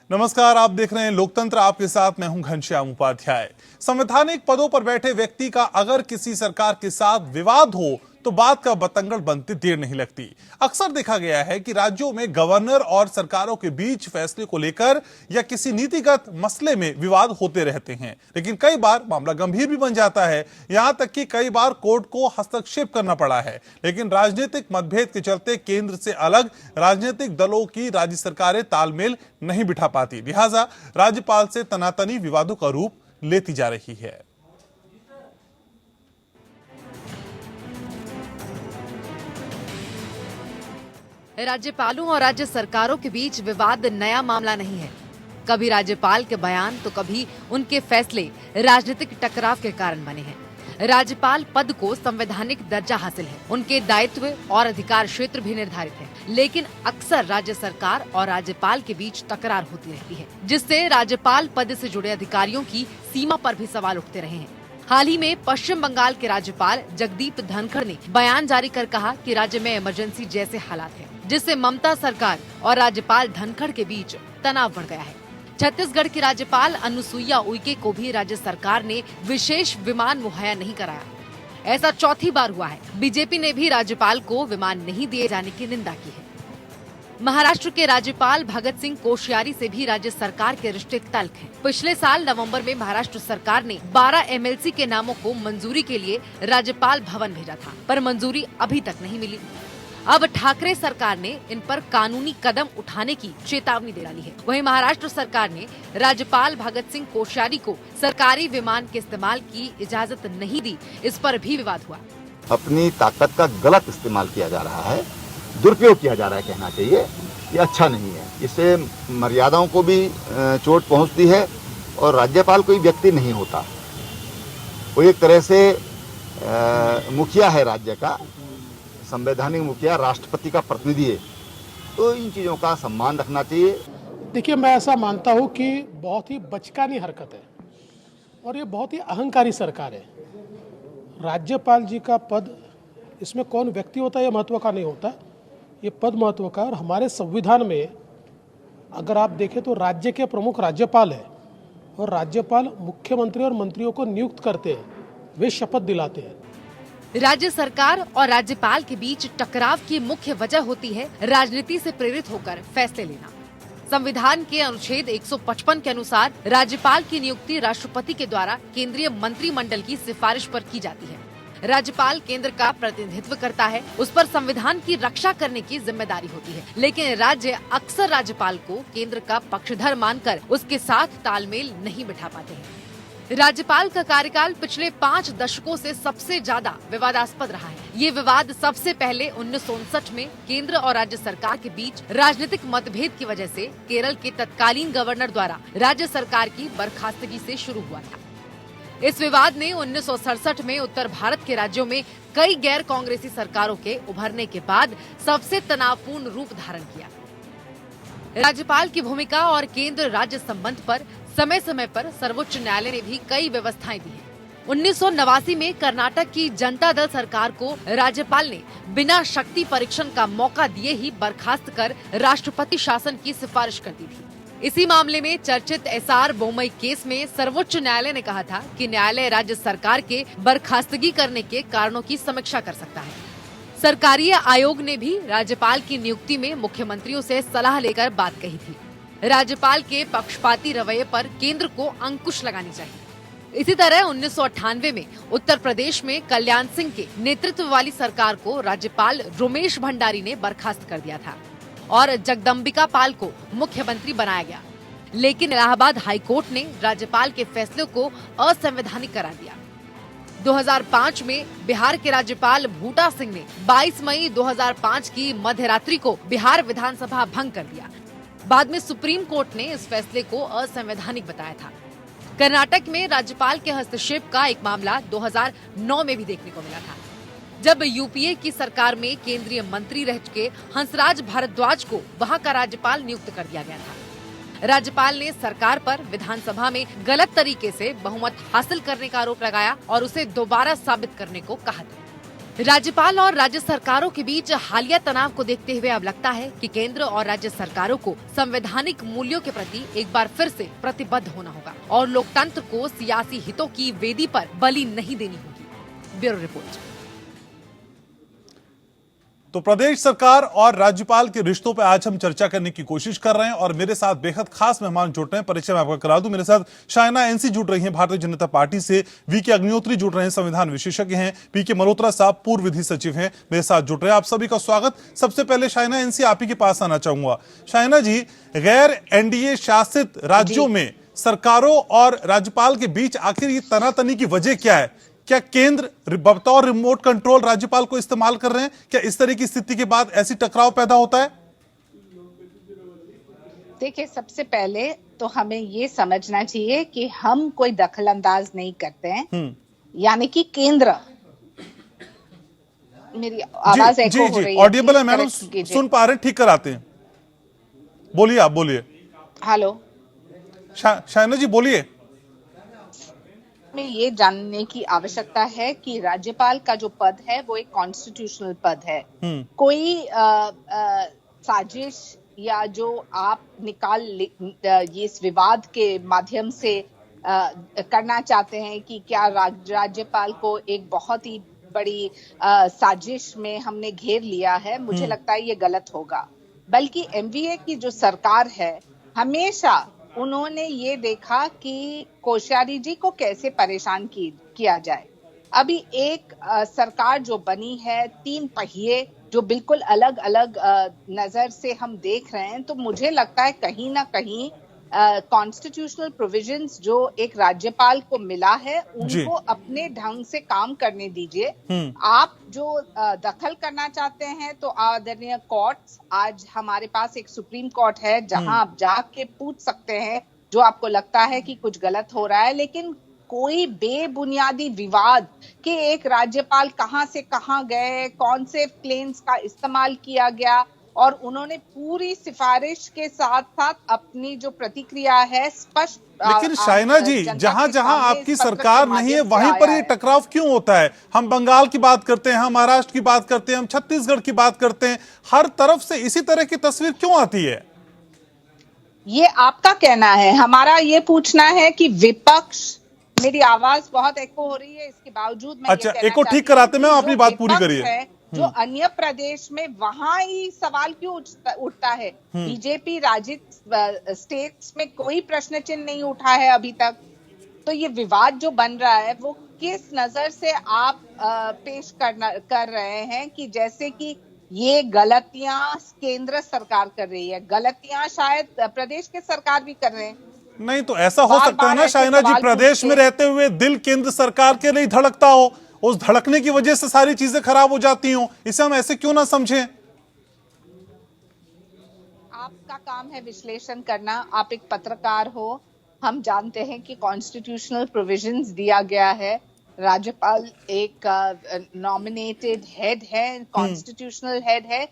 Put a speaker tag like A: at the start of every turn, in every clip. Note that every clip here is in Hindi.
A: नमस्कार, आप देख रहे हैं लोकतंत्र। आपके साथ मैं हूं घनश्याम उपाध्याय। संवैधानिक पदों पर बैठे व्यक्ति का अगर किसी सरकार के साथ विवाद हो तो बात का बतंगड़ बनते देर नहीं लगती। अक्सर देखा गया है कि राज्यों में गवर्नर और सरकारों के बीच फैसले को लेकर या किसी नीतिगत मसले में विवाद होते रहते हैं, लेकिन कई बार मामला गंभीर भी बन जाता है। यहां तक कि कई बार कोर्ट को हस्तक्षेप करना पड़ा है। लेकिन राजनीतिक मतभेद के चलते केंद्र से अलग राजनीतिक दलों की राज्य सरकारें तालमेल नहीं बिठा पाती, लिहाजा राज्यपाल से तनातनी विवादों का रूप लेती जा रही है।
B: राज्यपालों और राज्य सरकारों के बीच विवाद नया मामला नहीं है। कभी राज्यपाल के बयान तो कभी उनके फैसले राजनीतिक टकराव के कारण बने हैं। राज्यपाल पद को संवैधानिक दर्जा हासिल है, उनके दायित्व और अधिकार क्षेत्र भी निर्धारित है, लेकिन अक्सर राज्य सरकार और राज्यपाल के बीच तकरार होती रहती है, जिससे राज्यपाल पद से जुड़े अधिकारियों की सीमा पर भी सवाल उठते रहे हैं। हाल ही में पश्चिम बंगाल के राज्यपाल जगदीप धनखड़ ने बयान जारी कर कहा कि राज्य में इमरजेंसी जैसे हालात हैं, जिससे ममता सरकार और राज्यपाल धनखड़ के बीच तनाव बढ़ गया है। छत्तीसगढ़ की राज्यपाल अनुसुईया उइके को भी राज्य सरकार ने विशेष विमान मुहैया नहीं कराया। ऐसा चौथी बार हुआ है। बीजेपी ने भी राज्यपाल को विमान नहीं दिए जाने की निंदा की है। महाराष्ट्र के राज्यपाल भगत सिंह कोश्यारी से भी राज्य सरकार के रिश्ते तल्ख हैं। पिछले साल नवंबर में महाराष्ट्र सरकार ने 12 एमएलसी के नामों को मंजूरी के लिए राज्यपाल भवन भेजा था, पर मंजूरी अभी तक नहीं मिली। अब ठाकरे सरकार ने इन पर कानूनी कदम उठाने की चेतावनी दे डाली है। वहीं महाराष्ट्र सरकार ने राज्यपाल भगत सिंह कोश्यारी को सरकारी विमान के इस्तेमाल की इजाजत नहीं दी, इस पर भी विवाद हुआ।
C: अपनी ताकत का गलत इस्तेमाल किया जा रहा है, दुरुपयोग किया जा रहा है, कहना चाहिए। ये अच्छा नहीं है। इससे मर्यादाओं को भी चोट पहुंचती है और राज्यपाल कोई व्यक्ति नहीं होता, वो एक तरह से मुखिया है राज्य का, संवैधानिक मुखिया, राष्ट्रपति का प्रतिनिधि है। तो इन चीज़ों का सम्मान रखना चाहिए।
D: देखिए, मैं ऐसा मानता हूँ कि बहुत ही बचकानी हरकत है और ये बहुत ही अहंकारी सरकार है। राज्यपाल जी का पद, इसमें कौन व्यक्ति होता है ये महत्व का नहीं होता, ये पद महत्व का। और हमारे संविधान में अगर आप देखें तो राज्य के प्रमुख राज्यपाल है और राज्यपाल मुख्यमंत्री और मंत्रियों को नियुक्त करते हैं, वे शपथ दिलाते हैं।
B: राज्य सरकार और राज्यपाल के बीच टकराव की मुख्य वजह होती है राजनीति से प्रेरित होकर फैसले लेना। संविधान के अनुच्छेद 155 के अनुसार राज्यपाल की नियुक्ति राष्ट्रपति के द्वारा केंद्रीय मंत्रिमंडल की सिफारिश पर की जाती है। राज्यपाल केंद्र का प्रतिनिधित्व करता है, उस पर संविधान की रक्षा करने की जिम्मेदारी होती है, लेकिन राज्य अक्सर राज्यपाल को केंद्र का पक्षधर मानकर उसके साथ तालमेल नहीं बिठा पाते हैं। राज्यपाल का कार्यकाल पिछले 5 दशकों से सबसे ज्यादा विवादास्पद रहा है। ये विवाद सबसे पहले 1959 में केंद्र और राज्य सरकार के बीच राजनीतिक मतभेद की वजह से केरल के तत्कालीन गवर्नर द्वारा राज्य सरकार की बर्खास्तगी से शुरू हुआ था। इस विवाद ने 1967 में उत्तर भारत के राज्यों में कई गैर कांग्रेसी सरकारों के उभरने के बाद सबसे तनावपूर्ण रूप धारण किया। राज्यपाल की भूमिका और केंद्र राज्य संबंध पर समय समय पर सर्वोच्च न्यायालय ने भी कई व्यवस्थाएं दी हैं। 1989 में कर्नाटक की जनता दल सरकार को राज्यपाल ने बिना शक्ति परीक्षण का मौका दिए ही बर्खास्त कर राष्ट्रपति शासन की सिफारिश कर दी थी। इसी मामले में चर्चित एसआर बोमई केस में सर्वोच्च न्यायालय ने कहा था कि न्यायालय राज्य सरकार के बर्खास्तगी करने के कारणों की समीक्षा कर सकता है। सरकारी आयोग ने भी राज्यपाल की नियुक्ति में मुख्यमंत्रियों से सलाह लेकर बात कही थी। राज्यपाल के पक्षपाती रवैये पर केंद्र को अंकुश लगानी चाहिए। इसी तरह 1998 में उत्तर प्रदेश में कल्याण सिंह के नेतृत्व वाली सरकार को राज्यपाल रोमेश भंडारी ने बर्खास्त कर दिया था और जगदम्बिका पाल को मुख्यमंत्री बनाया गया, लेकिन इलाहाबाद हाईकोर्ट ने राज्यपाल के फैसले को असंवैधानिक करार दिया। 2005 में बिहार के राज्यपाल बूटा सिंह ने 22 मई 2005 की मध्यरात्रि को बिहार विधानसभा भंग कर दिया। बाद में सुप्रीम कोर्ट ने इस फैसले को असंवैधानिक बताया था। कर्नाटक में राज्यपाल के हस्तक्षेप का एक मामला 2009 में भी देखने को मिला था, जब यूपीए की सरकार में केंद्रीय मंत्री रह चुके हंसराज भारद्वाज को वहां का राज्यपाल नियुक्त कर दिया गया था। राज्यपाल ने सरकार पर विधानसभा में गलत तरीके से बहुमत हासिल करने का आरोप लगाया और उसे दोबारा साबित करने को कहा था। राज्यपाल और राज्य सरकारों के बीच हालिया तनाव को देखते हुए अब लगता है कि केंद्र और राज्य सरकारों को संवैधानिक मूल्यों के प्रति एक बार फिर से प्रतिबद्ध होना होगा और लोकतंत्र को सियासी हितों की वेदी पर बलि नहीं देनी होगी। Bureau report.
A: तो प्रदेश सरकार और राज्यपाल के रिश्तों पर आज हम चर्चा करने की कोशिश कर रहे हैं और मेरे साथ बेहद खास मेहमान जुड़ रहे हैं। परिचय मैं आपको करा दूं, मेरे साथ शायना एनसी जुड़ रही हैं भारतीय जनता पार्टी से, वीके अग्निहोत्री जुड़ रहे हैं, संविधान विशेषज्ञ हैं, पीके मल्होत्रा साहब पूर्व विधि सचिव हैं, मेरे साथ जुड़ रहे हैं। आप सभी का स्वागत। सबसे पहले शायना एनसी आप ही के पास आना चाहूंगा। शायना जी, गैर एनडीए शासित राज्यों में सरकारों और राज्यपाल के बीच आखिर ये तनातनी की वजह क्या है? क्या केंद्र बतौर रिमोट कंट्रोल राज्यपाल को इस्तेमाल कर रहे हैं? क्या इस तरह की स्थिति के बाद ऐसी टकराव पैदा होता है?
E: देखिए, सबसे पहले तो हमें ये समझना चाहिए कि हम कोई दखलंदाज नहीं करते हैं, यानी कि केंद्र। मेरी आवाज एको हो रही है?
A: ऑडिबल है मैडम, सुन पा रहे हैं, ठीक कराते हैं। बोलिए, आप बोलिए।
E: हेलो,
A: शायना जी बोलिए।
E: में ये जानने की आवश्यकता है कि राज्यपाल का जो पद है वो एक कॉन्स्टिट्यूशनल पद है। कोई साजिश या जो आप ये इस विवाद के माध्यम से करना चाहते हैं कि क्या राज्यपाल को एक बहुत ही बड़ी साजिश में हमने घेर लिया है, मुझे लगता है ये गलत होगा। बल्कि एमवीए की जो सरकार है, हमेशा उन्होंने ये देखा कि कोश्यारी जी को कैसे परेशान किया जाए। अभी एक सरकार जो बनी है, 3 पहिए जो बिल्कुल अलग अलग नजर से हम देख रहे हैं, तो मुझे लगता है कहीं ना कहीं कॉन्स्टिट्यूशनल प्रोविजंस जो एक राज्यपाल को मिला है, उनको अपने ढंग से काम करने दीजिए। आप जो दखल करना चाहते हैं, तो आदरणीय कोर्ट्स, आज हमारे पास एक सुप्रीम कोर्ट है जहां आप जाके पूछ सकते हैं जो आपको लगता है कि कुछ गलत हो रहा है। लेकिन कोई बेबुनियादी विवाद कि एक राज्यपाल कहां से कहां गए, कौन से क्लेम्स का इस्तेमाल किया गया, और उन्होंने पूरी सिफारिश के साथ साथ अपनी जो प्रतिक्रिया है स्पष्ट।
A: लेकिन शायना जी, जहां जहां आपकी सरकार नहीं है वहीं पर ये टकराव क्यों होता है? हम बंगाल की बात करते हैं, हम महाराष्ट्र की बात करते हैं, हम छत्तीसगढ़ की बात करते हैं, हर तरफ से इसी तरह की तस्वीर क्यों आती है?
E: ये आपका कहना है, हमारा ये पूछना है कि विपक्ष, मेरी आवाज बहुत एको हो रही है, इसके बावजूद मैं
A: अच्छा, एको ठीक कराते, मैं अपनी बात पूरी करिए।
E: जो अन्य प्रदेश में, वहां ही सवाल क्यों उठता है? बीजेपी राजित स्टेट्स में कोई प्रश्न चिन्ह नहीं उठा है अभी तक। तो ये विवाद जो बन रहा है वो किस नजर से आप पेश कर रहे हैं कि जैसे कि ये गलतियां केंद्र सरकार कर रही है, गलतियां शायद प्रदेश के सरकार भी कर रहे हैं।
A: नहीं तो ऐसा हो सकता है ना शायना जी, प्रदेश में रहते हुए दिल केंद्र सरकार के लिए धड़कता हो, उस धड़कने की वजह से सारी चीजें खराब हो जाती हो, इसे हम ऐसे क्यों ना समझें?
E: आपका काम है विश्लेषण करना, आप एक पत्रकार हो। हम जानते हैं कि कॉन्स्टिट्यूशनल प्रोविजंस दिया गया है, राज्यपाल एक नॉमिनेटेड हेड है, कॉन्स्टिट्यूशनल हेड है।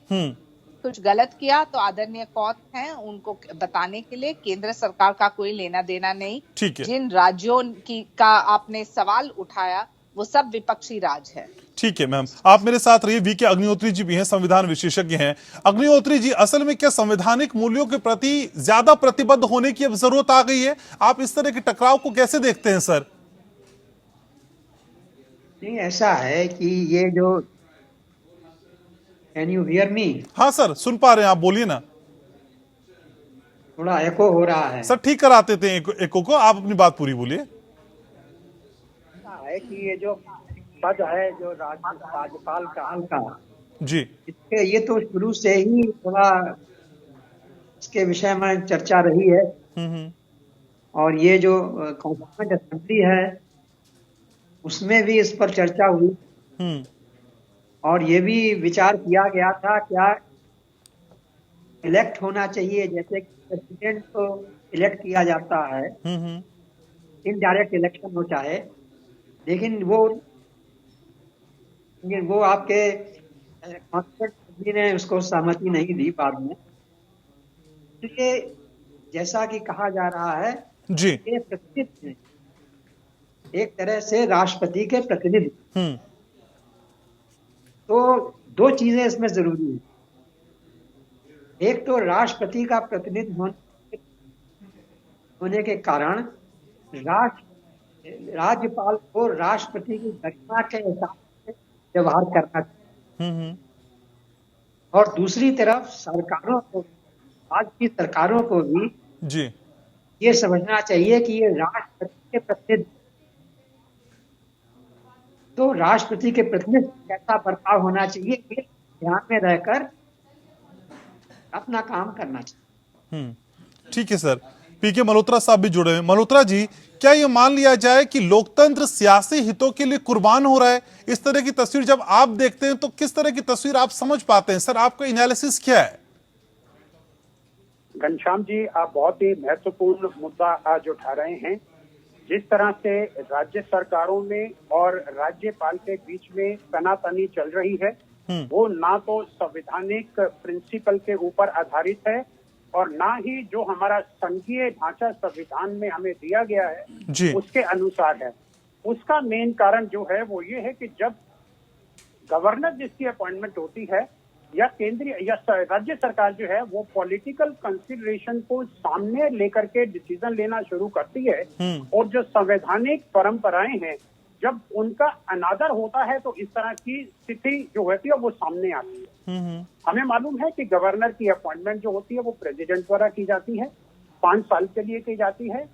E: कुछ गलत किया तो आदरणीय कोर्ट हैं, उनको बताने के लिए केंद्र सरकार का कोई लेना देना नहीं।
A: ठीक है।
E: जिन राज्यों का आपने सवाल उठाया वो सब विपक्षी राज है।
A: ठीक है मैम, आप मेरे साथ रहिए। वीके अग्निहोत्री जी भी हैं, संविधान विशेषज्ञ हैं। अग्निहोत्री जी, असल में क्या संवैधानिक मूल्यों के प्रति ज्यादा प्रतिबद्ध होने की अब जरूरत आ गई है? आप इस तरह के टकराव को कैसे देखते हैं सर?
F: नहीं, ऐसा है कि ये जो, कैन यू हियर मी?
A: हाँ सर, सुन पा रहे हैं, आप बोलिए ना।
F: थोड़ा एको हो रहा है
A: सर, ठीक कराते थे एको को, आप अपनी बात पूरी बोलिए।
F: है कि ये जो पद है जो राज्यपाल का
A: जी,
F: इसके ये तो शुरू से ही थोड़ा इसके विषय में चर्चा रही है। और ये जो कॉन्स्टिट्यूएंट असेंबली है उसमें भी इस पर चर्चा हुई और ये भी विचार किया गया था क्या इलेक्ट होना चाहिए, जैसे प्रेसिडेंट को इलेक्ट किया जाता है, इनडायरेक्ट इलेक्शन हो चाहे, लेकिन वो आपके कॉन्स्टिट्यूएंट ने उसको सहमति नहीं दी बाद में। इसलिए जैसा कि कहा जा रहा है
A: जी,
F: ये प्रतिनिधि एक तरह से राष्ट्रपति के प्रतिनिधि, तो दो चीजें इसमें जरूरी है। एक तो राष्ट्रपति का प्रतिनिधि होने के कारण राज्यपाल को राष्ट्रपति की गरिमा के हिसाब से व्यवहार करना चाहिए। और दूसरी तरफ सरकारों को, आज की सरकारों को भी
A: जी
F: ये समझना चाहिए कि ये राष्ट्रपति के प्रतिनिधि, तो राष्ट्रपति के प्रतिनिधि कैसा बर्ताव होना चाहिए ये ध्यान में रहकर अपना काम करना चाहिए।
A: ठीक है सर। पीके मल्होत्रा साहब भी जुड़े हैं। मल्होत्रा जी, क्या ये मान लिया जाए कि लोकतंत्र सियासी हितों के लिए कुर्बान हो रहा है? इस तरह की तस्वीर जब आप देखते हैं तो किस तरह की तस्वीर आप समझ पाते हैं? सर, आपका एनालिसिस क्या है?
G: घनश्याम जी, आप बहुत ही महत्वपूर्ण मुद्दा आज उठा रहे हैं। जिस तरह से राज्य सरकारों में और राज्यपाल के बीच में तनातनी चल रही है, वो ना तो संवैधानिक प्रिंसिपल के ऊपर आधारित है और ना ही जो हमारा संघीय ढांचा संविधान में हमें दिया गया है उसके अनुसार है। उसका मेन कारण जो है वो ये है कि जब गवर्नर जिसकी अपॉइंटमेंट होती है या केंद्रीय या राज्य सरकार जो है वो पॉलिटिकल कंसिडरेशन को सामने लेकर के डिसीजन लेना शुरू करती है और जो संवैधानिक परंपराएं हैं जब उनका अनादर होता है तो इस तरह की स्थिति जो होती है वो सामने आती है। हमें मालूम है कि गवर्नर की अपॉइंटमेंट जो होती है वो प्रेसिडेंट द्वारा की जाती है, 5 साल के लिए की जाती है।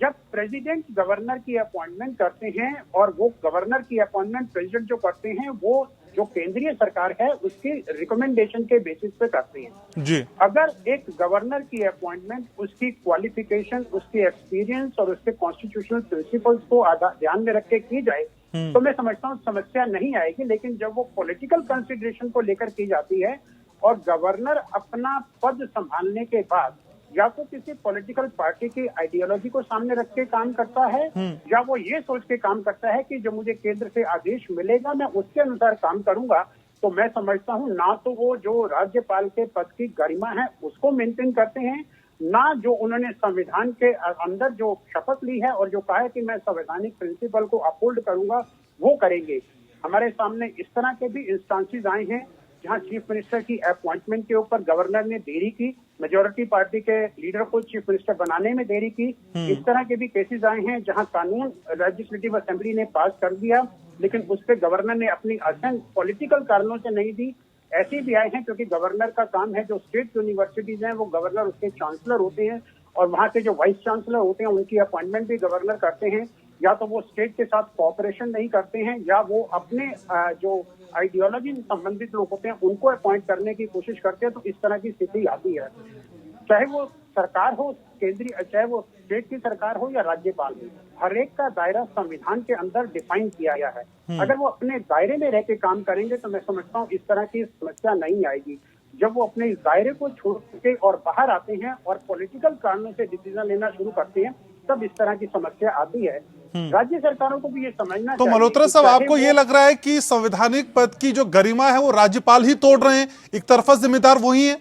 G: जब प्रेसिडेंट गवर्नर की अपॉइंटमेंट करते हैं और वो गवर्नर की अपॉइंटमेंट प्रेसिडेंट जो करते हैं वो जो केंद्रीय सरकार है उसकी रिकमेंडेशन के बेसिस पे करते हैं
A: जी।
G: अगर एक गवर्नर की अपॉइंटमेंट उसकी क्वालिफिकेशन, उसकी एक्सपीरियंस और उसके कॉन्स्टिट्यूशनल प्रिंसिपल्स को ध्यान में रख के की जाए तो मैं समझता हूँ समस्या नहीं आएगी। लेकिन जब वो पॉलिटिकल कंसिडरेशन को लेकर की जाती है और गवर्नर अपना पद संभालने के बाद या तो किसी पॉलिटिकल पार्टी की आइडियोलॉजी को सामने रख के काम करता है या वो ये सोच के काम करता है कि जो मुझे केंद्र से आदेश मिलेगा मैं उसके अनुसार काम करूंगा, तो मैं समझता हूँ ना तो वो जो राज्यपाल के पद की गरिमा है उसको मेंटेन करते हैं, ना जो उन्होंने संविधान के अंदर जो शपथ ली है और जो कहा है कि मैं संवैधानिक प्रिंसिपल को अपहोल्ड करूंगा वो करेंगे। हमारे सामने इस तरह के भी इंस्टांसेस आए हैं जहां चीफ मिनिस्टर की अपॉइंटमेंट के ऊपर गवर्नर ने देरी की, मेजोरिटी पार्टी के लीडर को चीफ मिनिस्टर बनाने में देरी की। इस तरह के भी केसेस आए हैं जहां कानून लेजिस्लेटिव असेंबली ने पास कर दिया लेकिन उस पर गवर्नर ने अपनी असेंट पॉलिटिकल कारणों से नहीं दी। ऐसे भी आए हैं क्योंकि गवर्नर का काम है, जो स्टेट यूनिवर्सिटीज हैं वो गवर्नर उसके चांसलर होते हैं और वहां के जो वाइस चांसलर होते हैं उनकी अपॉइंटमेंट भी गवर्नर करते हैं। या तो वो स्टेट के साथ कोऑपरेशन नहीं करते हैं या वो अपने जो आइडियोलॉजी संबंधित लोग होते हैं उनको अपॉइंट करने की कोशिश करते हैं। तो इस तरह की स्थिति आती है, चाहे वो सरकार हो केंद्रीय, चाहे वो स्टेट की सरकार हो या राज्यपाल हो, हर एक का दायरा संविधान के अंदर डिफाइन किया गया है। अगर वो अपने दायरे में रह के काम करेंगे तो मैं समझता हूँ इस तरह की समस्या नहीं आएगी। जब वो अपने दायरे को छोड़ के और बाहर आते हैं और पॉलिटिकल कारणों से डिसीजन लेना शुरू करते हैं तब इस तरह की समस्या आती है। राज्य सरकारों को भी ये समझना
A: तो
G: चाहिए।
A: मल्होत्रा साहब, आपको ये लग रहा है कि संवैधानिक पद की जो गरिमा है वो राज्यपाल ही तोड़ रहे हैं, एक तरफा जिम्मेदार वही है?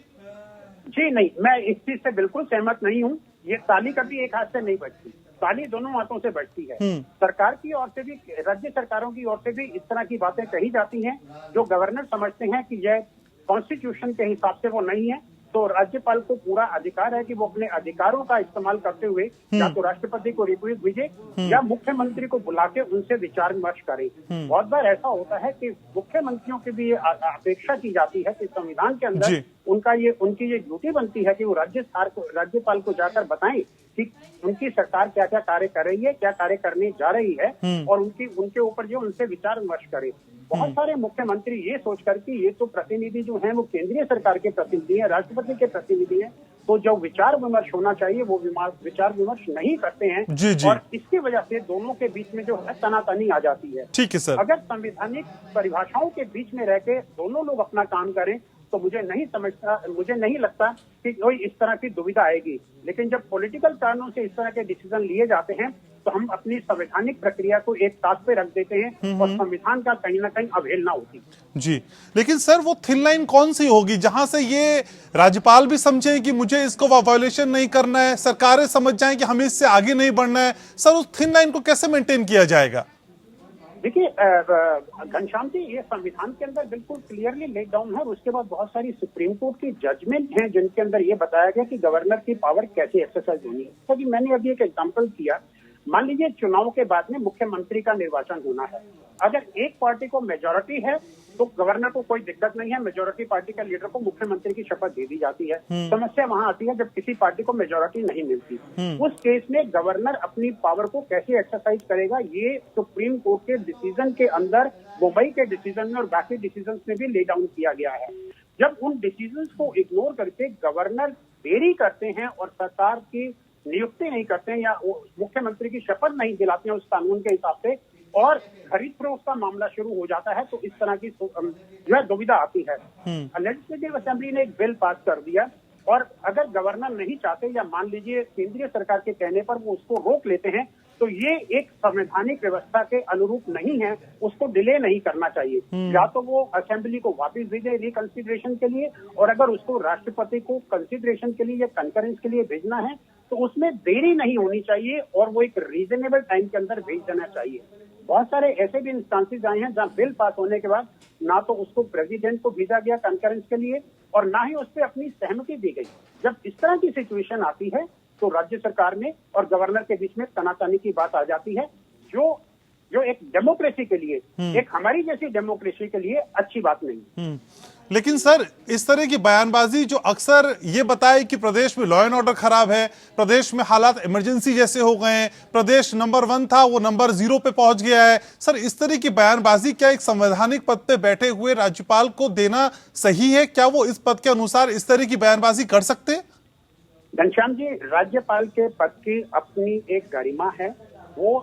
G: जी नहीं, मैं इस चीज से बिल्कुल सहमत नहीं हूँ। ये ताली कभी एक हाथ से नहीं बजती, ताली दोनों हाथों से बजती है। सरकार की ओर से भी, राज्य सरकारों की ओर से भी इस तरह की बातें कही जाती हैं जो गवर्नर समझते हैं कि यह कॉन्स्टिट्यूशन के हिसाब से वो नहीं है। तो राज्यपाल को पूरा अधिकार है कि वो अपने अधिकारों का इस्तेमाल करते हुए या तो राष्ट्रपति को रिक्वेस्ट भेजे या मुख्यमंत्री को बुला के उनसे विचार विमर्श करे। बहुत बार ऐसा होता है कि मुख्यमंत्रियों की भी अपेक्षा की जाती है कि संविधान के अंदर उनकी ये ड्यूटी बनती है कि वो राज्यपाल को जाकर बताएं कि उनकी सरकार क्या क्या कार्य कर रही है, क्या कार्य करने जा रही है और उनके ऊपर जो उनसे विचार विमर्श करे। बहुत सारे मुख्यमंत्री ये सोचकर कि ये तो प्रतिनिधि जो हैं वो केंद्रीय सरकार के प्रतिनिधि हैं, राष्ट्रपति के प्रतिनिधि हैं, तो जो विचार विमर्श होना चाहिए वो विचार विमर्श नहीं करते हैं।
A: जी। और
G: इसकी वजह से दोनों के बीच में जो है तनातनी आ जाती है।
A: ठीक है सर।
G: अगर संवैधानिक परिभाषाओं के बीच में रह के दोनों लोग अपना काम करें तो मुझे नहीं लगता कि कोई इस तरह की दुविधा आएगी। लेकिन जब पॉलिटिकल कारणों से इस तरह के डिसीजन लिए जाते हैं तो हम अपनी संवैधानिक प्रक्रिया को एक ताक पे रख देते हैं और संविधान का कहीं ना कहीं अवहेलना होती
A: जी। लेकिन सर वो थिन लाइन कौन सी होगी जहां से ये राज्यपाल भी समझे कि मुझे इसको वायोलेशन नहीं करना है, सरकारें समझ जाएं कि हमें इससे आगे नहीं बढ़ना है? सर उस थिन लाइन को कैसे मेंटेन किया जाएगा?
G: देखिए घनश्याम जी, ये संविधान के अंदर बिल्कुल क्लियरली लेट डाउन है और उसके बाद बहुत सारी सुप्रीम कोर्ट की जजमेंट हैं जिनके अंदर ये बताया गया कि गवर्नर की पावर कैसे एक्सरसाइज होनी है। तो मैंने अभी एक एग्जांपल किया, मान लीजिए चुनाव के बाद में मुख्यमंत्री का निर्वाचन होना है, अगर एक पार्टी को मेजोरिटी है तो गवर्नर को कोई दिक्कत नहीं है, मेजोरिटी पार्टी का लीडर को मुख्यमंत्री की शपथ दे दी जाती है। समस्या वहां आती है जब किसी पार्टी को मेजोरिटी नहीं मिलती, उस केस में गवर्नर अपनी पावर को कैसे एक्सरसाइज करेगा, ये सुप्रीम कोर्ट के डिसीजन के अंदर, मुंबई के डिसीजन में और बाकी डिसीजन में भी ले डाउन किया गया है। जब उन डिसीजन को इग्नोर करके गवर्नर देरी करते हैं और सरकार की नियुक्ति नहीं करते हैं या मुख्यमंत्री की शपथ नहीं दिलाते हैं उस कानून के हिसाब से, और खरीद फरोख्त का मामला शुरू हो जाता है, तो इस तरह की जो है दुविधा आती है। लेजिस्लेटिव असेंबली ने एक बिल पास कर दिया और अगर गवर्नर नहीं चाहते या मान लीजिए केंद्रीय सरकार के कहने पर वो उसको रोक लेते हैं, तो ये एक संवैधानिक व्यवस्था के अनुरूप नहीं है, उसको डिले नहीं करना चाहिए। या तो वो असेंबली को वापस भेजे रिकंसिडरेशन के लिए, और अगर उसको राष्ट्रपति को कंसिडरेशन के लिए या कंकरेंस के लिए भेजना है तो उसमें देरी नहीं होनी चाहिए और वो एक रीजनेबल टाइम के अंदर भेज देना चाहिए। बहुत सारे ऐसे भी इंस्टांसेस आए हैं जहां बिल पास होने के बाद ना तो उसको प्रेसिडेंट को भेजा गया कंकरेंस के लिए और ना ही उस पर अपनी सहमति दी गई। जब इस तरह की सिचुएशन आती है तो राज्य सरकार में और गवर्नर के बीच में तनातनी की बात आ जाती है, जो एक डेमोक्रेसी के लिए, एक हमारी जैसी डेमोक्रेसी के लिए अच्छी बात नहीं।
A: लेकिन सर, इस तरह की बयानबाजी जो अक्सर ये बताए कि प्रदेश में लॉ एंड ऑर्डर खराब है, प्रदेश में हालात इमरजेंसी जैसे हो गए हैं, प्रदेश नंबर 1 था वो नंबर 0 पे पहुंच गया है, सर इस तरह की बयानबाजी क्या एक संवैधानिक पद पे बैठे हुए राज्यपाल को देना सही है? क्या वो इस पद के अनुसार इस तरह की बयानबाजी कर सकते हैं?
G: घनश्याम जी, राज्यपाल के पद की अपनी एक गरिमा है, वो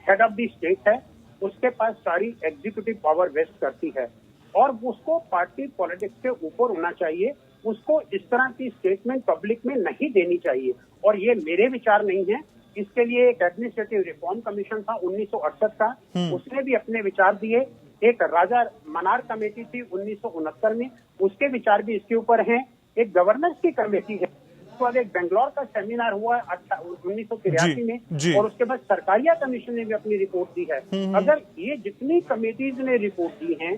G: हेड ऑफ द स्टेट है, उसके पास सारी एग्जीक्यूटिव पावर वेस्ट करती है और उसको पार्टी पॉलिटिक्स के ऊपर होना चाहिए। उसको इस तरह की स्टेटमेंट पब्लिक में नहीं देनी चाहिए और ये मेरे विचार नहीं है। इसके लिए एक एडमिनिस्ट्रेटिव रिफॉर्म कमीशन था 1968 का, उसने भी अपने विचार दिए। एक राजा मनार कमेटी थी 1969 में, उसके विचार भी इसके ऊपर हैं। एक गवर्नेंस की कमेटी है, उसके बाद एक बेंगलोर का सेमिनार हुआ 1983 में और उसके बाद सरकारिया कमीशन ने भी अपनी रिपोर्ट दी है। अगर ये जितनी कमेटीज ने रिपोर्ट दी है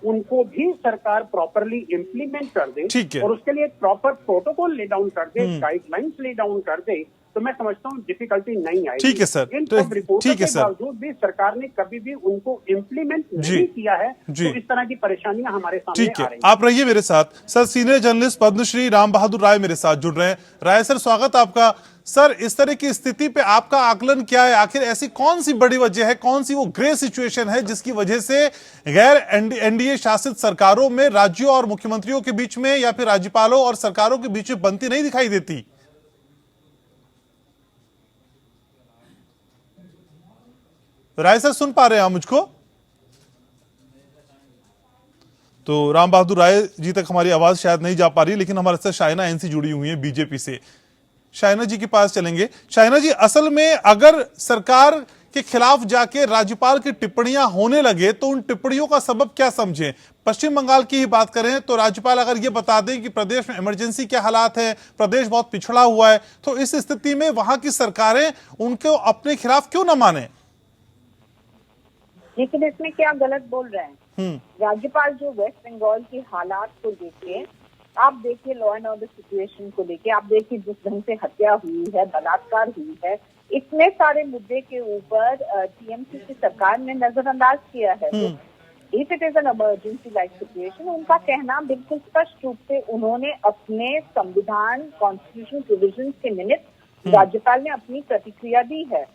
G: उनको भी सरकार प्रॉपरली इम्प्लीमेंट कर दे और उसके लिए प्रॉपर प्रोटोकॉल ले डाउन कर दे, गाइडलाइंस ले डाउन कर दे, तो मैं समझता हूँ डिफिकल्टी नहीं आएगी।
A: ठीक है सर,
G: इन सब रिपोर्टों के बावजूद भी सरकार ने कभी भी उनको इम्प्लीमेंट नहीं किया है, तो इस तरह की परेशानियां हमारे सामने आ रही हैं।
A: आप रहिए मेरे साथ। Sir, senior journalist Padmashri Ram Bahadur Rai मेरे साथ जुड़ रहे हैं। राय सर, स्वागत आपका। सर, इस तरह की स्थिति पे आपका आकलन क्या है? आखिर ऐसी कौन सी बड़ी वजह है, कौन सी वो ग्रे सिचुएशन है जिसकी वजह से गैर एनडीए शासित सरकारों में राज्यों और मुख्यमंत्रियों के बीच में या फिर राज्यपालों और सरकारों के बीच में बनती नहीं दिखाई देती? राय सर, सुन पा रहे हैं आप मुझको? तो राम बहादुर राय जी तक हमारी आवाज शायद नहीं जा पा रही, लेकिन हमारे साथ शाइना एनसी जुड़ी हुई है बीजेपी से। शाइना जी के पास चलेंगे। शाइना जी, असल में अगर सरकार के खिलाफ जाके राज्यपाल की टिप्पणियां होने लगे तो उन टिप्पणियों का सबब क्या समझें? पश्चिम बंगाल की ही बात करें तो राज्यपाल अगर ये बता दें कि प्रदेश में इमरजेंसी के हालात है, प्रदेश बहुत पिछड़ा हुआ है, तो इस स्थिति में वहां की सरकारें उनको अपने खिलाफ क्यों न माने?
H: लेकिन इसमें क्या गलत बोल रहे हैं? राज्यपाल जो वेस्ट बंगाल की हालात को लेके, आप देखिए लॉ एंड ऑर्डर सिचुएशन को लेके, आप देखिए जिस ढंग से हत्या हुई है, बलात्कार हुई है, इतने सारे मुद्दे के ऊपर टीएमसी की सरकार ने नजरअंदाज किया है। If it is an emergency like situation, उनका कहना बिल्कुल स्पष्ट रूप से उन्होंने अपने संविधान कॉन्स्टिट्यूशन प्रोविजन के निमित्त राज्यपाल ने अपनी प्रतिक्रिया दी है।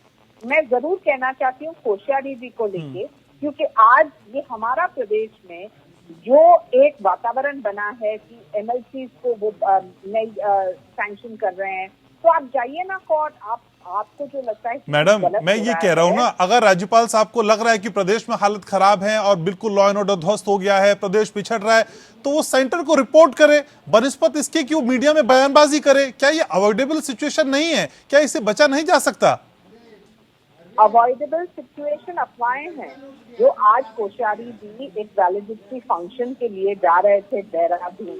H: मैं जरूर कहना चाहती हूँ कोश्यारी जी को लेके, क्योंकि आज ये हमारा प्रदेश में जो एक वातावरण बना है कि एमएलसी को वो नई सैंक्शन कर रहे हैं, तो आप जाइए ना कोर्ट, आपको जो लगता है।
A: मैडम, मैं ये कह रहा हूँ ना, अगर राज्यपाल साहब को लग रहा है कि प्रदेश में हालत खराब है और बिल्कुल लॉ एंड ऑर्डर ध्वस्त हो गया है, प्रदेश पिछड़ रहा है, तो वो सेंटर को रिपोर्ट करे, बनिस्पत इसके कि वो मीडिया में बयानबाजी करे। क्या ये अवॉइडेबल सिचुएशन नहीं है? क्या इससे बचा नहीं जा सकता?
H: अवॉइडेबल सिचुएशन अफवाहें हैं। जो आज कोश्यारी जी एक वैलिडिटी फंक्शन के लिए जा रहे थे देहरादून,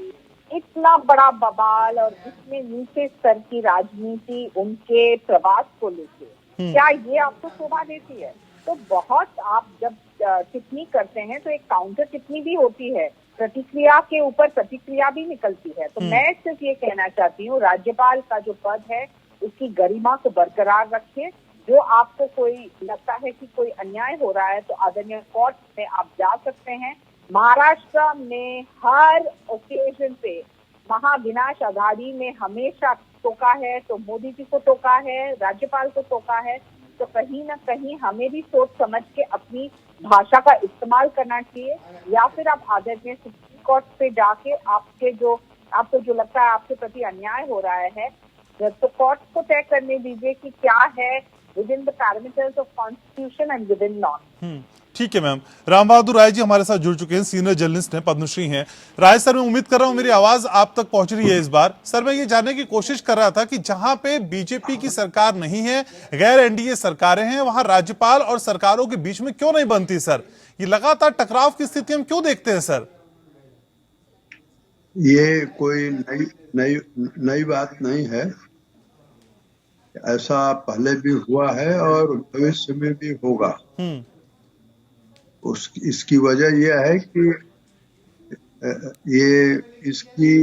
H: इतना बड़ा बवाल और इसमें नीचे स्तर की राजनीति उनके प्रवास को लेके, क्या ये आपको शोभा देती है? तो बहुत आप जब टिप्पणी करते हैं तो एक काउंटर टिप्पणी भी होती है, प्रतिक्रिया के ऊपर प्रतिक्रिया भी निकलती है। तो मैं सिर्फ ये कहना चाहती हूँ, राज्यपाल का जो पद है उसकी गरिमा को बरकरार रखिए। जो आपको कोई लगता है कि कोई अन्याय हो रहा है तो आदरणीय कोर्ट में आप जा सकते हैं। महाराष्ट्र में हर ओकेजन पे महाविनाश आघाड़ी ने हमेशा टोका है, तो मोदी जी को टोका है, राज्यपाल को टोका है। तो कहीं ना कहीं हमें भी सोच समझ के अपनी भाषा का इस्तेमाल करना चाहिए, या फिर आप आदरणीय सुप्रीम कोर्ट पे जाके आपको जो लगता है आपके प्रति अन्याय हो रहा है तो कोर्ट को तय करने दीजिए कि क्या है with in the parameters of constitution and with in norm.
A: ठीक है मैम। राम बहादुर राय जी हमारे साथ जुड़ चुके हैं, सीनियर जर्नलिस्ट हैं, पद्मश्री हैं। राय सर, मैं उम्मीद कर रहा हूं मेरी आवाज आप तक पहुंच रही है इस बार। सर, मैं ये जानने की कोशिश कर रहा था कि जहां पे बीजेपी की सरकार नहीं है, गैर एनडीए सरकारें हैं, वहां राज्यपाल और सरकारों के बीच में क्यों नहीं बनती सर? ये लगातार टकराव की स्थिति हम क्यों देखते हैं सर?
I: ये कोई नई बात नहीं है, ऐसा पहले भी हुआ है और भविष्य में भी होगा। इसकी वजह यह है कि इसकी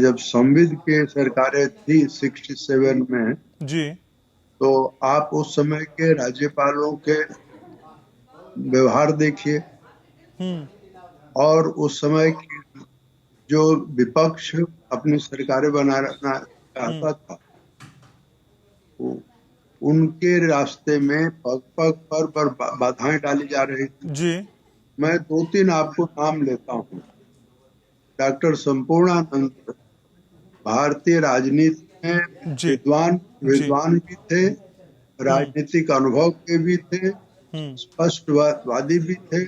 I: जब संविद के सरकारें थी 67 में
A: जी,
I: तो आप उस समय के राज्यपालों के व्यवहार देखिए और उस समय की जो विपक्ष अपनी सरकारें बनाना चाहता था, उनके रास्ते में पग पग पर बाधाएं डाली जा रही थी
A: जी।
I: मैं 2-3 आपको नाम लेता हूँ। डॉक्टर संपूर्णानंद भारतीय राजनीति में विद्वान भी थे, राजनीतिक अनुभव के भी थे, स्पष्टवादी भी थे,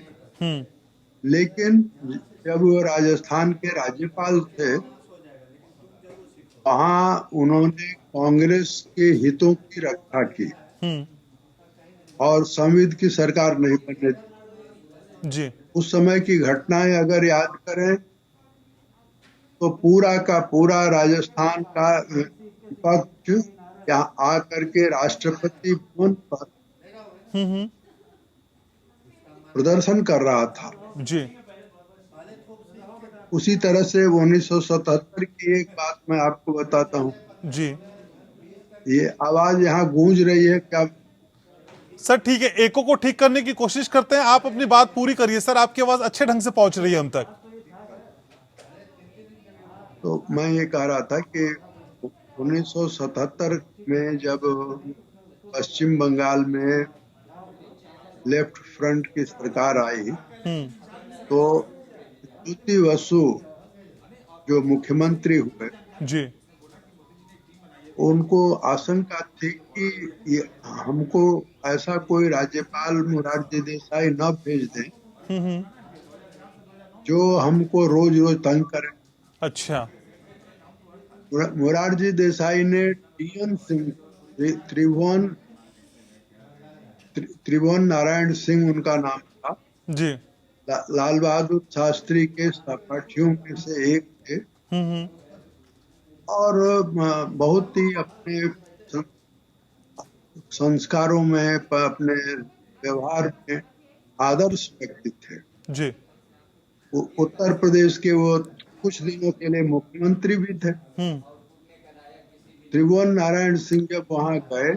I: लेकिन जब वो राजस्थान के राज्यपाल थे वहां उन्होंने कांग्रेस के हितों की रक्षा की और संविद की सरकार नहीं बनने दी
A: जी।
I: उस समय की घटनाएं अगर याद करें तो पूरा का पूरा राजस्थान का विपक्ष यहाँ आकर के राष्ट्रपति भवन पर प्रदर्शन कर रहा था
A: जी।
I: उसी तरह से 1977 की एक बात मैं आपको बताता हूँ
A: जी।
I: ये आवाज यहाँ गूंज रही है क्या?
A: सर ठीक है, एको को ठीक करने की कोशिश करते हैं, आप अपनी बात पूरी करिए सर, आपकी आवाज अच्छे ढंग से पहुंच रही है हम तक।
I: तो मैं ये कह रहा था कि 1977 में जब पश्चिम बंगाल में लेफ्ट फ्रंट की सरकार आई तो ज्योति बसु जो मुख्यमंत्री हुए
A: जी,
I: उनको आशंका थी कि हमको ऐसा कोई राज्यपाल मोरारजी देसाई न भेज दें जो हमको रोज रोज तंग करे।
A: अच्छा।
I: मोरारजी देसाई ने टीएन सिंह, त्रिभुवन नारायण सिंह उनका नाम था
A: जी,
I: लाल बहादुर शास्त्री के सहपाठियों में से एक थे और बहुत ही अपने संस्कारों में अपने व्यवहार में आदर्श व्यक्ति थे
A: जी।
I: उत्तर प्रदेश के वो कुछ दिनों के लिए मुख्यमंत्री भी थे। त्रिभुवन नारायण सिंह जब वहां गए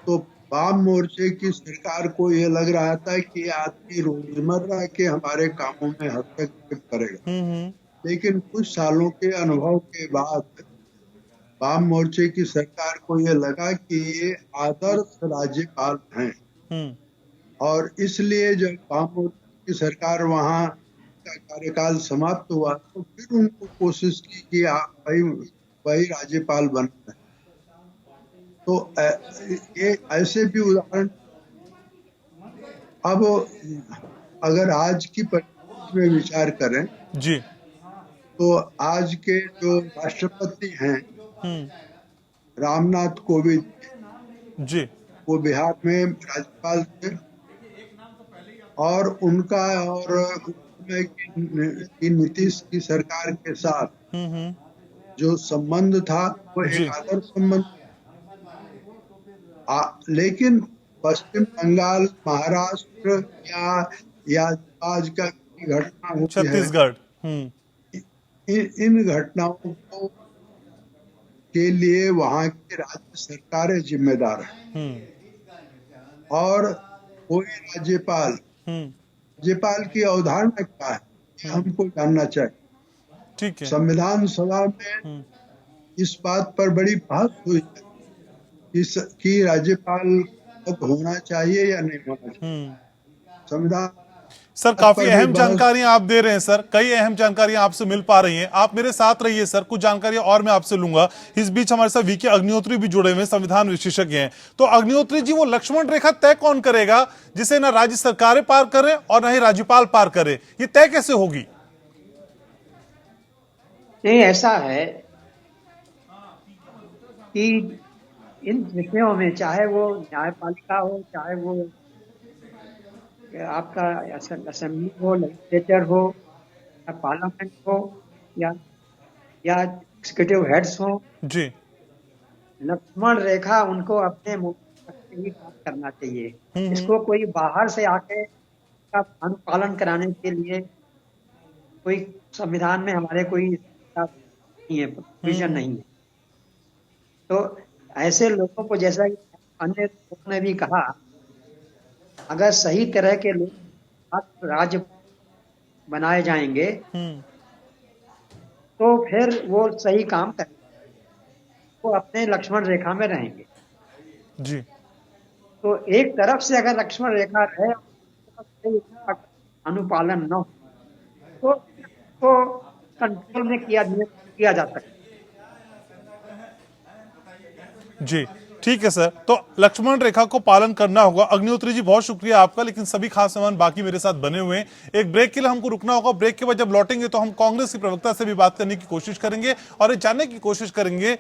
I: तो वाम मोर्चे की सरकार को ये लग रहा था कि आदमी रोजमर्रा के हमारे कामों में हस्तक्षेप करेगा, लेकिन कुछ सालों के अनुभव के बाद वाम मोर्चे की सरकार को ये लगा कि ये आदर्श राज्यपाल हैं और इसलिए जब वाम मोर्चे की सरकार वहां का कार्यकाल समाप्त हुआ तो फिर उनको कोशिश की कि वही राज्यपाल बनना है। तो ये ऐसे भी उदाहरण। अब अगर आज की परिस्थिति में विचार करें
A: जी,
I: तो आज के जो राष्ट्रपति हैं रामनाथ कोविंद
A: जी,
I: वो बिहार में राज्यपाल थे और उनका और नीतीश की सरकार के साथ जो संबंध था वो एक आदर्श संबंध। लेकिन पश्चिम बंगाल, महाराष्ट्र या आज का घटना हुई है,
A: छत्तीसगढ़,
I: इन घटनाओं को के लिए वहाँ की राज्य सरकारें जिम्मेदार है। और कोई राज्यपाल की अवधारणा क्या है, हमको जानना चाहिए।
A: ठीक है।
I: संविधान सभा में इस बात पर बड़ी बहस हुई कि राज्यपाल पद होना चाहिए या नहीं होना चाहिए। संविधान
A: सर काफी अहम जानकारियां आप दे रहे हैं सर, कई अहम जानकारियां आपसे मिल पा रही हैं। आप मेरे साथ रहिए सर, कुछ जानकारियां और मैं आपसे लूंगा। इस बीच हमारे साथ वीके अग्निहोत्री भी जुड़े हुए हैं, संविधान विशेषज्ञ हैं। तो अग्निहोत्री जी, वो लक्ष्मण रेखा तय कौन करेगा जिसे ना राज्य सरकारें पार करें और ना ही राज्यपाल पार करे? ये तय कैसे होगी?
F: नहीं, ऐसा है कि इन विषयों में चाहे वो न्यायपालिका हो, चाहे वो आपका असेंबली हो, लेजिस्लेचर हो, या पार्लियामेंट हो, या एग्जीक्यूटिव हेड्स हो
A: जी,
F: लक्ष्मण रेखा उनको अपने मुंह ही काम करना चाहिए। इसको कोई बाहर से आके का अनुपालन कराने के लिए कोई संविधान में हमारे कोई नहीं है, प्रोविजन नहीं है। तो ऐसे लोगों को, जैसा कि अन्य लोगों ने भी कहा, अगर सही तरह के लोग राज्य बनाए जाएंगे तो फिर वो सही काम करेंगे, वो अपने लक्ष्मण रेखा में रहेंगे
A: जी।
F: तो एक तरफ से अगर लक्ष्मण रेखा रहे, अनुपालन न हो तो कंट्रोल में किया जा सकता है।
A: जी ठीक है सर, तो लक्ष्मण रेखा को पालन करना होगा। अग्निहोत्री जी बहुत शुक्रिया आपका, लेकिन सभी खास मेहमान बाकी मेरे साथ बने हुए हैं। एक ब्रेक के लिए हमको रुकना होगा। ब्रेक के बाद जब लौटेंगे तो हम कांग्रेस की प्रवक्ता से भी बात करने की कोशिश करेंगे और ये जानने की कोशिश करेंगे।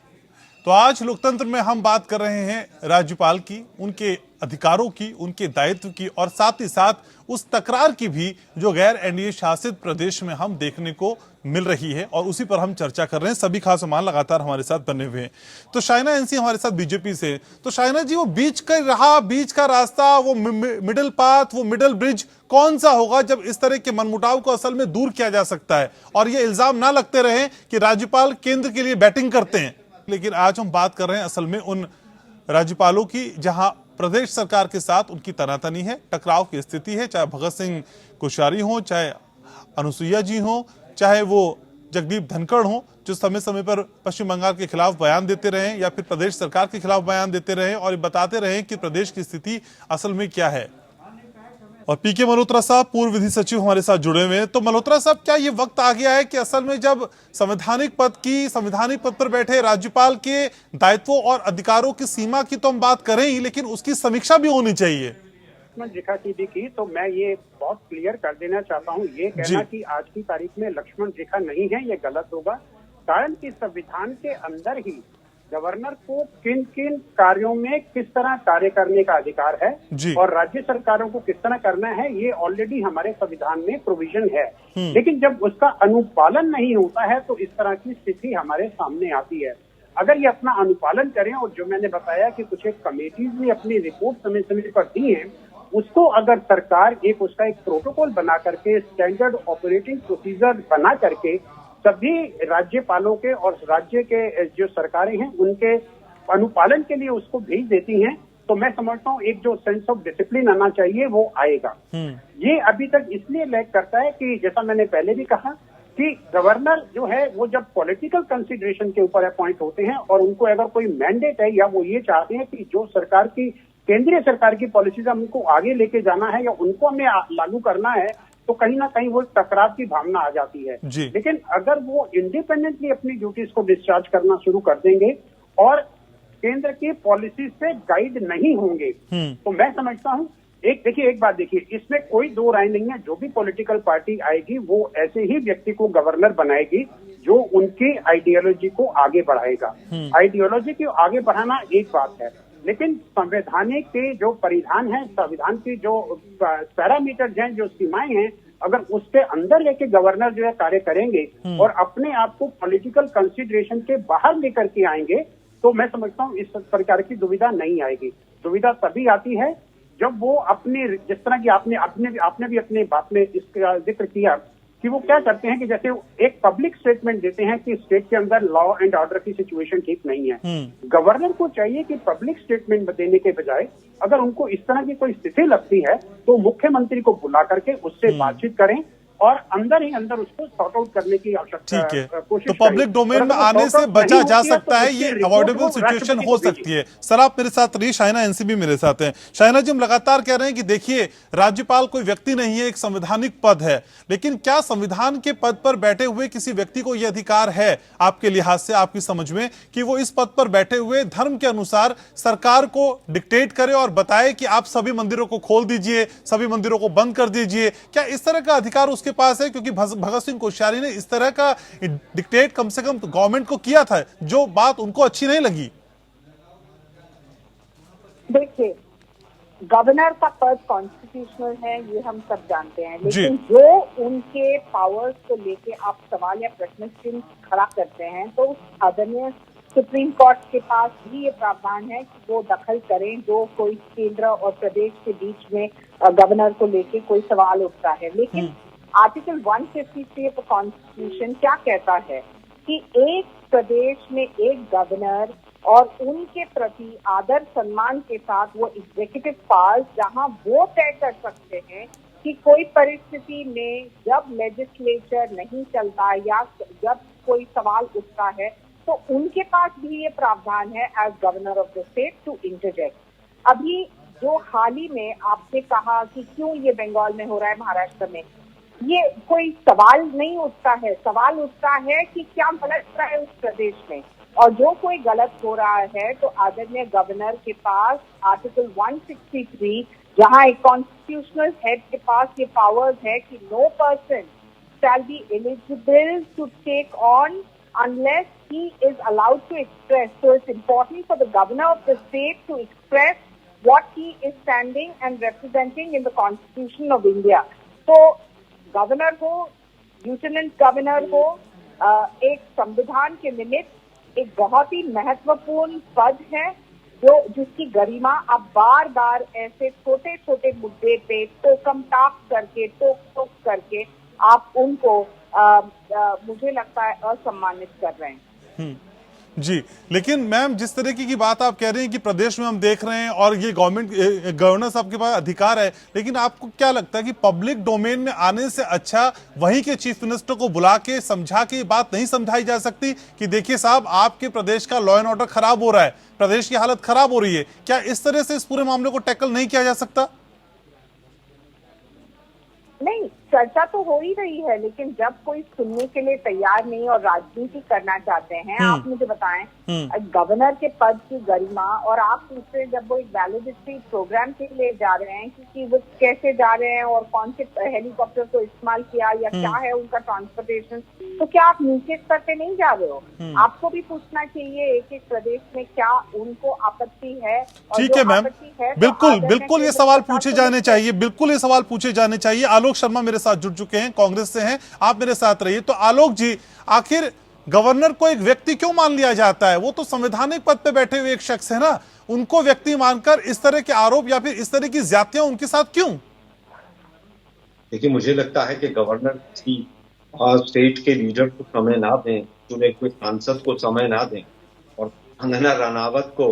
A: तो आज लोकतंत्र में हम बात कर रहे हैं राज्यपाल की, उनके अधिकारों की, उनके दायित्व की और साथ ही साथ उस तकरार की भी जो गैर एनडीए शासित प्रदेश में हम देखने को मिल रही है, और उसी पर हम चर्चा कर रहे हैं। सभी खास मेहमान लगातार हमारे साथ बने हुए हैं। तो शाइना एनसी हमारे साथ बीजेपी से। तो शाइना जी, वो बीच का रास्ता, वो मिडिल पाथ, वो मिडिल ब्रिज कौन सा होगा जब इस तरह के मनमुटाव को असल में दूर किया जा सकता है और ये इल्जाम ना लगते रहे कि राज्यपाल केंद्र के लिए बैटिंग करते हैं। लेकिन आज हम बात कर रहे हैं असल में उन राज्यपालों की जहां प्रदेश सरकार के साथ उनकी तनातनी है, टकराव की स्थिति है, चाहे भगत सिंह कोश्यारी हो, चाहे अनुसुईया जी हो, चाहे वो जगदीप धनखड़ हो, जो समय समय पर पश्चिम बंगाल के खिलाफ बयान देते रहे या फिर प्रदेश सरकार के खिलाफ बयान देते रहे और ये बताते रहे कि प्रदेश की स्थिति असल में क्या है। और पीके मल्होत्रा साहब पूर्व विधि सचिव हमारे साथ जुड़े हुए हैं। तो मल्होत्रा साहब, क्या ये वक्त आ गया है कि असल में जब संवैधानिक पद पर बैठे राज्यपाल के दायित्वों और अधिकारों की सीमा की तो हम बात करें ही, लेकिन उसकी समीक्षा भी होनी चाहिए?
G: लक्ष्मण रेखा की तो मैं ये बहुत क्लियर कर देना चाहता हूँ, ये कहना कि आज की तारीख में लक्ष्मण रेखा नहीं है, ये गलत होगा। कारण कि संविधान के अंदर ही गवर्नर को किन किन कार्यों में किस तरह कार्य करने का अधिकार है और राज्य सरकारों को किस तरह करना है, ये ऑलरेडी हमारे संविधान में प्रोविजन है। लेकिन जब उसका अनुपालन नहीं होता है तो इस तरह की स्थिति हमारे सामने आती है। अगर ये अपना अनुपालन करें, और जो मैंने बताया कि कुछ एक कमेटीज ने अपनी रिपोर्ट समय समय पर दी है, उसको अगर सरकार उसका एक प्रोटोकॉल बना करके, स्टैंडर्ड ऑपरेटिंग प्रोसीजर बना करके सभी राज्यपालों के और राज्य के जो सरकारें हैं उनके अनुपालन के लिए उसको भेज देती हैं, तो मैं समझता हूँ एक जो सेंस ऑफ डिसिप्लिन आना चाहिए वो आएगा। ये अभी तक इसलिए लैग करता है कि जैसा मैंने पहले भी कहा कि गवर्नर जो है वो जब पॉलिटिकल कंसिडरेशन के ऊपर अपॉइंट होते हैं और उनको अगर कोई मैंडेट है या वो ये चाहते हैं कि जो सरकार की केंद्रीय सरकार की पॉलिसीज हमको आगे लेके जाना है या उनको हमें लागू करना है, तो कहीं ना कहीं वो टकराव की भावना आ जाती है। लेकिन अगर वो इंडिपेंडेंटली अपनी ड्यूटीज को डिस्चार्ज करना शुरू कर देंगे और केंद्र की पॉलिसी से गाइड नहीं होंगे, तो मैं समझता हूँ एक बात देखिए, इसमें कोई दो राय नहीं है। जो भी पॉलिटिकल पार्टी आएगी वो ऐसे ही व्यक्ति को गवर्नर बनाएगी जो उनकी आइडियोलॉजी को आगे बढ़ाएगा। आइडियोलॉजी को आगे बढ़ाना एक बात है, लेकिन संवैधानिक के जो परिधान है, संविधान की जो पैरामीटर्स हैं, जो सीमाएं हैं, अगर उसके अंदर लेके गवर्नर जो है कार्य करेंगे और अपने आप को पॉलिटिकल कंसिडरेशन के बाहर लेकर के आएंगे, तो मैं समझता हूँ इस प्रकार की दुविधा नहीं आएगी। दुविधा तभी आती है जब वो अपने, जिस तरह की आपने भी अपने बात में इसका जिक्र किया कि वो क्या करते हैं कि जैसे एक पब्लिक स्टेटमेंट देते हैं कि स्टेट के अंदर लॉ एंड ऑर्डर की सिचुएशन ठीक नहीं है। गवर्नर को चाहिए कि पब्लिक स्टेटमेंट देने के बजाय अगर उनको इस तरह की कोई स्थिति लगती है तो मुख्यमंत्री को बुला करके उससे बातचीत करें और अंदर ही अंदर उसको सॉर्ट आउट करने की आवश्यकता
A: ठीक है।
G: कोशिश
A: तो पब्लिक डोमेन में आने से बचा जा सकता है, ये अवॉइडेबल सिचुएशन हो सकती है। सर आप मेरे साथ रहिए, शाइना एनसीबी मेरे साथ हैं। शाइना जी, हम लगातार कह रहे हैं कि देखिए राज्यपाल कोई व्यक्ति नहीं है, एक संवैधानिक पद है, लेकिन क्या संविधान के पद पर बैठे हुए किसी व्यक्ति को यह अधिकार है आपके लिहाज से, आपकी समझ में, कि वो इस पद पर बैठे हुए धर्म के अनुसार सरकार को डिक्टेट करे और बताए कि आप सभी मंदिरों को खोल दीजिए, सभी मंदिरों को बंद कर दीजिए? क्या इस तरह का अधिकार उसके पास है? क्योंकि भगत सिंह कोश्यारी ने इस तरह का डिक्टेट कम से कम गवर्नमेंट को किया था, जो बात उनको अच्छी नहीं लगी।
H: देखिए, गवर्नर का पद कॉन्स्टिट्यूशनल है, ये हम सब जानते हैं, लेकिन जो उनके पावर्स को लेके आप सवाल या प्रश्न चिन्ह खड़ा करते हैं तो आदरणीय सुप्रीम कोर्ट के पास भी ये प्रावधान है कि वो दखल करें जो कोई केंद्र और प्रदेश के बीच में गवर्नर को लेके कोई सवाल उठता है। लेकिन आर्टिकल 153 ऑफ कॉन्स्टिट्यूशन क्या कहता है कि एक प्रदेश में एक गवर्नर और उनके प्रति आदर सम्मान के साथ वो एग्जीक्यूटिव पावर्स, जहां वो तय कर सकते हैं कि कोई परिस्थिति में जब लेजिस्लेचर नहीं चलता या जब कोई सवाल उठता है तो उनके पास भी ये प्रावधान है as governor of the state to interject. अभी जो हाल ही में आपने कहा कि क्यों ये बंगाल में हो रहा है, महाराष्ट्र में, ये कोई सवाल नहीं उठता है। सवाल उठता है कि क्या गलत हो रहा है उस प्रदेश में, और जो कोई गलत हो रहा है तो आदरणीय गवर्नर के पास आर्टिकल 163, जहां एक कॉन्स्टिट्यूशनल हेड के पास ये पावर्स है कि no person shall be eligible to take on unless he is allowed to express. So it's important for the governor of the state to express what he is standing and representing in the Constitution of India. So governor हो, लेफ्टिनेंट गवर्नर हो, एक संविधान के निमित्त एक बहुत ही महत्वपूर्ण पद है जिसकी गरिमा अब बार बार ऐसे छोटे छोटे मुद्दे पे टोकम टाक करके टोक करके आप उनको मुझे लगता है असम्मानित कर रहे हैं।
A: जी, लेकिन मैम जिस तरीके की बात आप कह रहे हैं कि प्रदेश में हम देख रहे हैं और ये गवर्नर साहब के पास अधिकार है, लेकिन आपको क्या लगता है कि पब्लिक डोमेन में आने से अच्छा वहीं के चीफ मिनिस्टर को बुला के समझा के बात नहीं समझाई जा सकती कि देखिए साहब आपके प्रदेश का लॉ एंड ऑर्डर खराब हो रहा है, प्रदेश की हालत खराब हो रही है? क्या इस तरह से इस पूरे मामले को टैकल नहीं किया जा सकता?
H: नहीं, चर्चा तो हो ही रही है, लेकिन जब कोई सुनने के लिए तैयार नहीं और राजनीति करना चाहते हैं, आप मुझे बताएं गवर्नर के पद की गरिमा, और आप पूछते जब वो एक वैलिडिटी प्रोग्राम के लिए जा रहे हैं कि वो कैसे जा रहे हैं और कौन से हेलीकॉप्टर को इस्तेमाल किया या क्या है उनका ट्रांसपोर्टेशन, तो क्या आप नीचे स्तर पे नहीं जा रहे हो? आपको भी पूछना चाहिए एक एक प्रदेश में क्या उनको आपत्ति है।
A: ठीक है मैम, बिल्कुल बिल्कुल ये सवाल पूछे जाने चाहिए, बिल्कुल ये सवाल पूछे जाने चाहिए। आलोक शर्मा मेरे साथ जुड़ चुके हैं, कांग्रेस से हैं, आप मेरे साथ रहिए। तो आलोक जी, आखिर गवर्नर को एक व्यक्ति क्यों मान लिया जाता है? वो तो संवैधानिक पद पे बैठे हुए एक शख्स है ना, उनको व्यक्ति मानकर इस तरह के आरोप या फिर इस तरह की ज्यादतियां उनके साथ क्यों?
J: देखिए, मुझे लगता है कि गवर्नर की स्टेट के लीडर को समय ना दें, चुने हुए सांसद को समय ना दें और कंगना रनावत को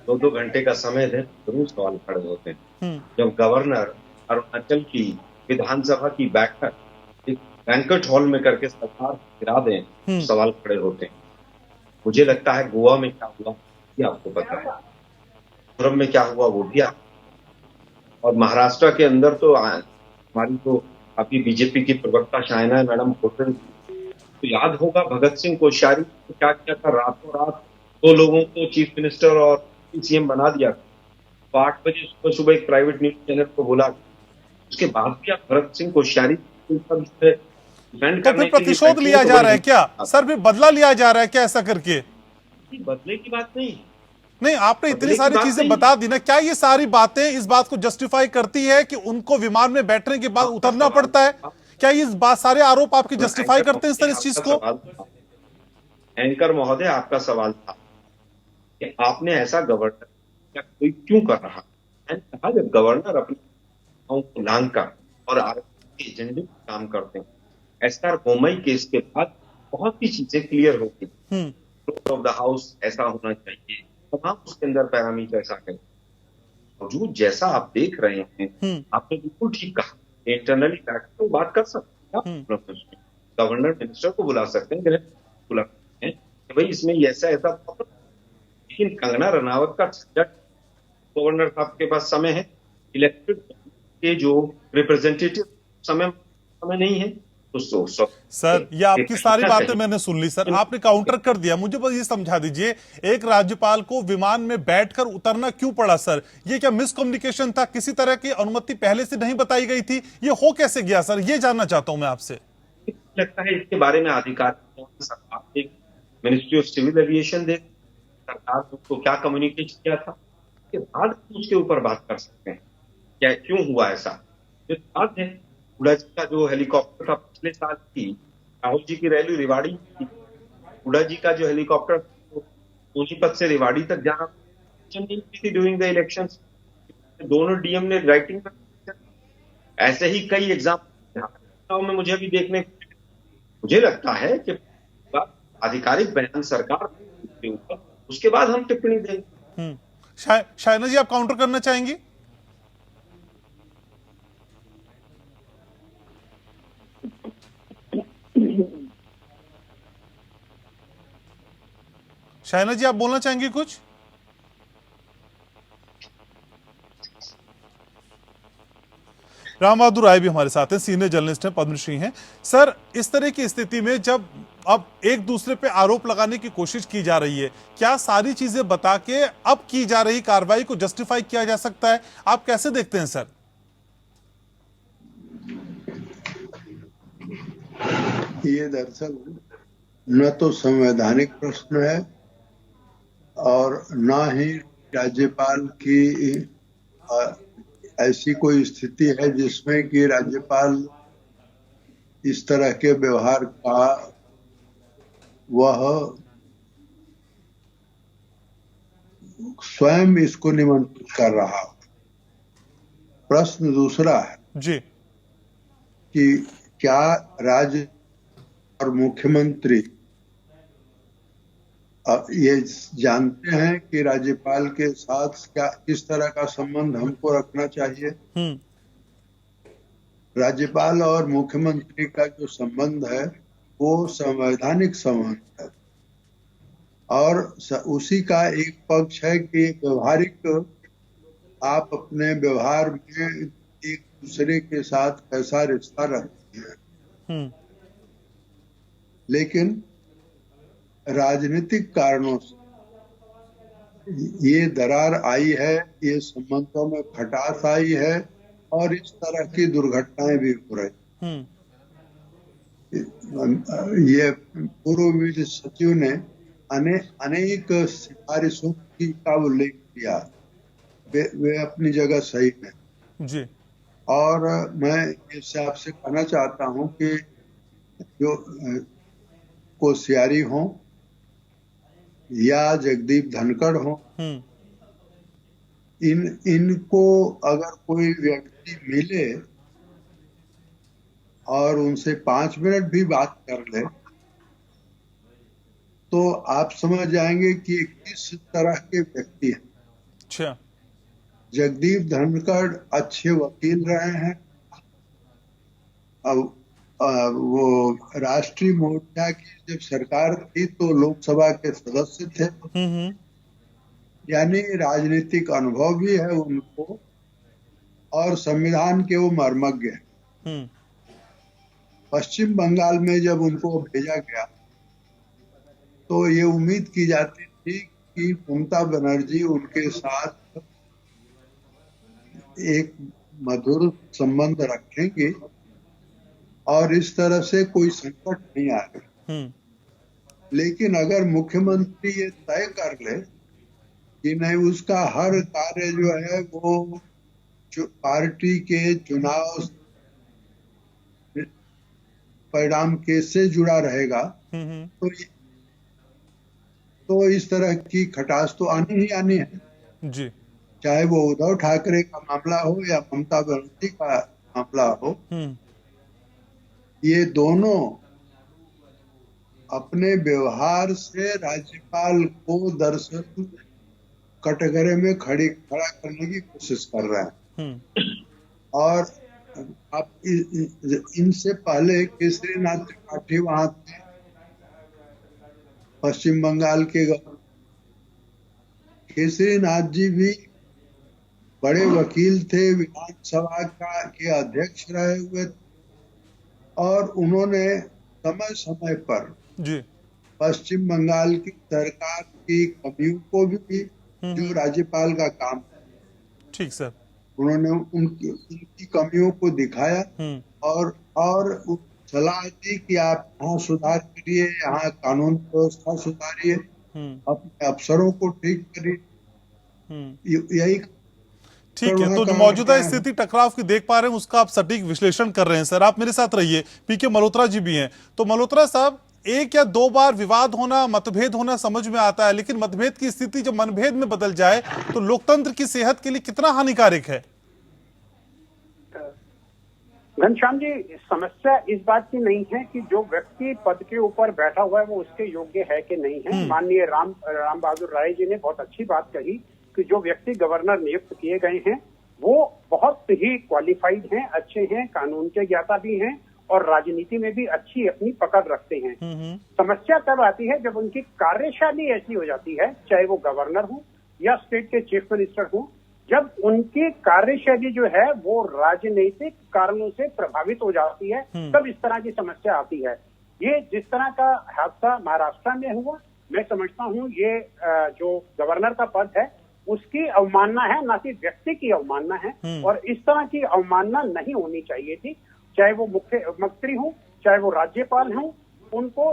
J: 2-2 घंटे का समय दें, जरूर सवाल खड़े होते हैं। जब गवर्नर अरुणाचल की विधानसभा की बैठक एक बैंक्वेट हॉल में करके सरकार गिरा दें, सवाल खड़े होते हैं। मुझे लगता है गोवा में क्या हुआ ये आपको पता है, मिजोरम में क्या हुआ वो भी और महाराष्ट्र के अंदर तो हमारी तो अभी बीजेपी की प्रवक्ता शाइना मैडम होटल तो याद होगा भगत सिंह कोश्यारी को क्या किया था, रातों रात 2 लोगों को चीफ मिनिस्टर और सीएम बना दिया। तो 8 बजे सुबह एक प्राइवेट न्यूज चैनल को बोला, उसके बाद भी आप भगत सिंह कोश्यारी तो
A: फिर प्रतिशोध लिया जा रहा है क्या सर? फिर बदला लिया जा रहा है क्या ऐसा करके?
J: बदले की बात
A: नहीं, आपने इतनी सारी चीजें बता दी ना, क्या ये सारी बातें इस बात को जस्टिफाई करती है कि उनको विमान में बैठने के बाद उतरना पड़ता है? क्या ये सारे आरोप आपके जस्टिफाई करते हैं इस चीज को?
J: एंकर महोदय, आपका सवाल था कि आपने ऐसा गवर्नर क्या कोई क्यों कर रहा, मैंने कहा जब गवर्नर अपने को लांघकर और आरक्षण के एजेंडे पर काम करते हैं, एसआर बोमई केस के बाद बहुत सी चीजें क्लियर हो गई। फ्लोर ऑफ द हाउस ऐसा होना चाहिए, तमाम उसके अंदर पैरामीटर ऐसा है। मौजूद जैसा आप देख रहे हैं, आपने बिल्कुल ठीक कहा, इंटरनली बैठ तो बात कर सकते हैं, गवर्नर मिनिस्टर को बुला सकते हैं, बुला सकते हैं कि भाई इसमें ऐसा ऐसा। लेकिन कंगना रनावत का गवर्नर साहब के पास समय है, इलेक्टेड के जो रिप्रेजेंटेटिव समय नहीं है, तो
A: सर ये आपकी सारी बातें मैंने सुन ली सर, आपने काउंटर कर दिया। मुझे बस ये समझा दीजिए, एक राज्यपाल को विमान में बैठकर उतरना क्यों पड़ा सर? ये क्या मिसकम्युनिकेशन था? किसी तरह की अनुमति पहले से नहीं बताई गई थी? ये हो कैसे गया सर, ये जानना चाहता हूं मैं आपसे।
J: लगता है इसके बारे में आधिकारिक सरकार एक मिनिस्ट्री ऑफ सिविल एविएशन दे, सरकार को क्या कम्युनिकेट किया था, उसके बाद उसके ऊपर बात कर सकते हैं क्या क्यों हुआ ऐसा। जो बात है हुड्डा जी का जो हेलीकॉप्टर था पिछले साल की, राहुल जी की रैली रेवाड़ी की, हुड्डा जी का जो हेलीकॉप्टर सोनीपत से रेवाड़ी तक जाना ड्यूरिंग द इलेक्शन, दोनों डीएम ने राइटिंग में, ऐसे ही कई एग्जाम में मुझे अभी देखने, मुझे लगता है कि आधिकारिक बयान सरकार के ऊपर, उसके बाद हम टिप्पणी देंगे।
A: शायना जी आप काउंटर करना चाहेंगी? शायना जी आप बोलना चाहेंगे कुछ? राम बहादुर राय भी हमारे साथ हैं, सीनियर जर्नलिस्ट हैं, पद्मश्री हैं। सर इस तरह की स्थिति में जब अब एक दूसरे पे आरोप लगाने की कोशिश की जा रही है, क्या सारी चीजें बता के अब की जा रही कार्रवाई को जस्टिफाई किया जा सकता है? आप कैसे देखते हैं सर?
I: ये दरअसल न तो संवैधानिक प्रश्न है और न ही राज्यपाल की ऐसी कोई स्थिति है जिसमें कि राज्यपाल इस तरह के व्यवहार का वह स्वयं इसको निमंत्रित कर रहा हो। प्रश्न दूसरा है
A: जी
I: कि क्या राज्य और मुख्यमंत्री ये जानते हैं कि राज्यपाल के साथ क्या किस तरह का संबंध हमको रखना चाहिए। राज्यपाल और मुख्यमंत्री का जो संबंध है वो संवैधानिक संबंध है और उसी का एक पक्ष है कि व्यवहारिक आप अपने व्यवहार में एक दूसरे के साथ कैसा रिश्ता रखते हैं। लेकिन राजनीतिक कारणों से ये दरार आई है, ये संबंधों में खटास आई है और इस तरह की दुर्घटनाएं भी हो रही। ये पूर्व विधि सचिव ने अनेक सिफारिशों का उल्लेख किया, वे अपनी जगह सही है
A: जी।
I: और मैं इससे आपसे कहना चाहता हूं कि जो कोश्यारी हो या जगदीप धनखड़ हो, इनको अगर कोई व्यक्ति मिले और उनसे 5 मिनट भी बात कर ले तो आप समझ जाएंगे कि किस तरह के व्यक्ति हैं।
A: अच्छा।
I: जगदीप धनखड़ अच्छे वकील रहे हैं, अब वो राष्ट्रीय मोर्चा की जब सरकार थी तो लोकसभा के सदस्य थे, यानी राजनीतिक अनुभव भी है उनको और संविधान के वो मर्मज्ञ हैं। पश्चिम बंगाल में जब उनको भेजा गया तो ये उम्मीद की जाती थी कि ममता बनर्जी उनके साथ एक मधुर संबंध रखेंगे और इस तरह से कोई संकट नहीं आएगा। लेकिन अगर मुख्यमंत्री ये तय कर ले कि नहीं, उसका हर कार्य जो है वो पार्टी के चुनाव परिणाम के से जुड़ा रहेगा, तो इस तरह की खटास तो आनी ही आनी है।
A: जी।
I: चाहे वो उद्धव ठाकरे का मामला हो या ममता बनर्जी का मामला हो, ये दोनों अपने व्यवहार से राज्यपाल को दरअसल कटघरे में खड़ा करने की कोशिश कर रहे हैं। और आप इनसे पहले केसरीनाथ त्रिपाठी वहां थे, पश्चिम बंगाल के गवर्नर। केसरीनाथ जी भी बड़े वकील थे, विधानसभा के अध्यक्ष रहे हुए थे, और उन्होंने समय समय पर पश्चिम बंगाल की सरकार की कमियों को भी, जो राज्यपाल का काम है, ठीक सर, उन्होंने उनकी कमियों को दिखाया और सलाह दी कि आप यहाँ सुधार करिए, यहाँ कानून व्यवस्था सुधारिए, अपने अफसरों को ठीक करिए। यही
A: ठीक है। तो जो मौजूदा स्थिति टकराव की देख पा रहे हैं, उसका आप सटीक विश्लेषण कर रहे हैं सर। आप मेरे साथ रहिए, पीके मल्होत्रा जी भी हैं। तो मल्होत्रा साहब, एक या दो बार विवाद होना, मतभेद होना समझ में आता है, लेकिन मतभेद की स्थिति जब मनभेद में बदल जाए तो लोकतंत्र की सेहत के लिए कितना हानिकारक है?
G: घनश्याम जी, समस्या इस बात की नहीं है कि जो व्यक्ति पद के ऊपर बैठा हुआ है वो उसके योग्य है कि नहीं है। माननीय राम बहादुर राय जी ने बहुत अच्छी बात कही कि जो व्यक्ति गवर्नर नियुक्त किए गए हैं वो बहुत ही क्वालिफाइड हैं, अच्छे हैं, कानून के ज्ञाता भी हैं और राजनीति में भी अच्छी अपनी पकड़ रखते हैं। समस्या तब आती है जब उनकी कार्यशैली ऐसी हो जाती है, चाहे वो गवर्नर हो या स्टेट के चीफ मिनिस्टर हो, जब उनकी कार्यशैली जो है वो राजनीतिक कारणों से प्रभावित हो जाती है, तब इस तरह की समस्या आती है। ये जिस तरह का हादसा महाराष्ट्र में हुआ, मैं समझता हूँ ये जो गवर्नर का पद है उसकी अवमानना है, ना कि व्यक्ति की अवमानना है, और इस तरह की अवमानना नहीं होनी चाहिए थी। चाहे वो मुख्यमंत्री हो, चाहे वो राज्यपाल हो, उनको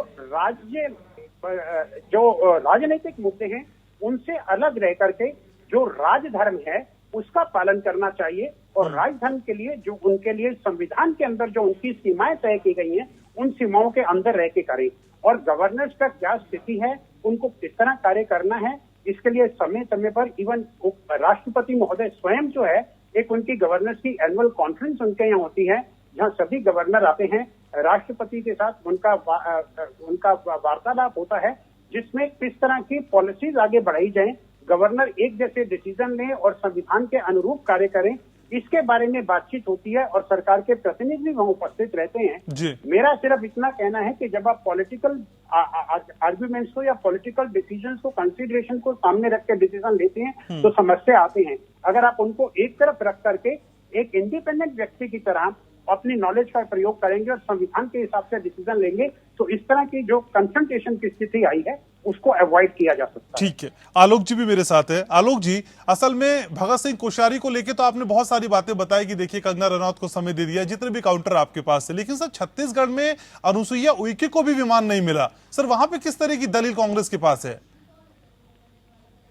G: जो राजनीतिक मुद्दे हैं उनसे अलग रह करके जो राजधर्म है उसका पालन करना चाहिए, और राजधर्म के लिए जो उनके लिए संविधान के अंदर जो उनकी सीमाएं तय की गई हैं उन सीमाओं के अंदर रह के करें। और गवर्नर्स का क्या स्थिति है, उनको किस तरह कार्य करना है, इसके लिए समय समय पर इवन राष्ट्रपति महोदय स्वयं जो है, एक उनकी गवर्नर्स की एनुअल कॉन्फ्रेंस उनके यहाँ होती है जहाँ सभी गवर्नर आते हैं, राष्ट्रपति के साथ उनका वार्तालाप होता है जिसमें किस तरह की पॉलिसीज आगे बढ़ाई जाए, गवर्नर एक जैसे डिसीजन लें और संविधान के अनुरूप कार्य करें, इसके बारे में बातचीत होती है और सरकार के प्रतिनिधि भी वहां उपस्थित रहते हैं। मेरा सिर्फ इतना कहना है कि जब आप पॉलिटिकल आर्ग्यूमेंट्स को या पॉलिटिकल डिसीजंस को, कंसीडरेशन को सामने रख के डिसीजन लेते हैं तो समस्या आते हैं। अगर आप उनको एक तरफ रख करके एक इंडिपेंडेंट व्यक्ति की तरह अपनी नॉलेज का प्रयोग करेंगे और संविधान के हिसाब से डिसीजन लेंगे तो इस तरह की जो कंफ्रंटेशन की स्थिति आई है उसको अवॉइड किया जा सकता है।
A: ठीक है, आलोक जी भी मेरे साथ है। आलोक जी, असल में भगत सिंह कोश्यारी को लेके तो आपने बहुत सारी बातें बताई कि देखिए कंगना रनौत को समय दे दिया, जितने भी काउंटर आपके पास है, लेकिन सर छत्तीसगढ़ में अनुसुईया उइके को भी विमान नहीं मिला। सर वहां पे किस तरह की दलील कांग्रेस के पास है?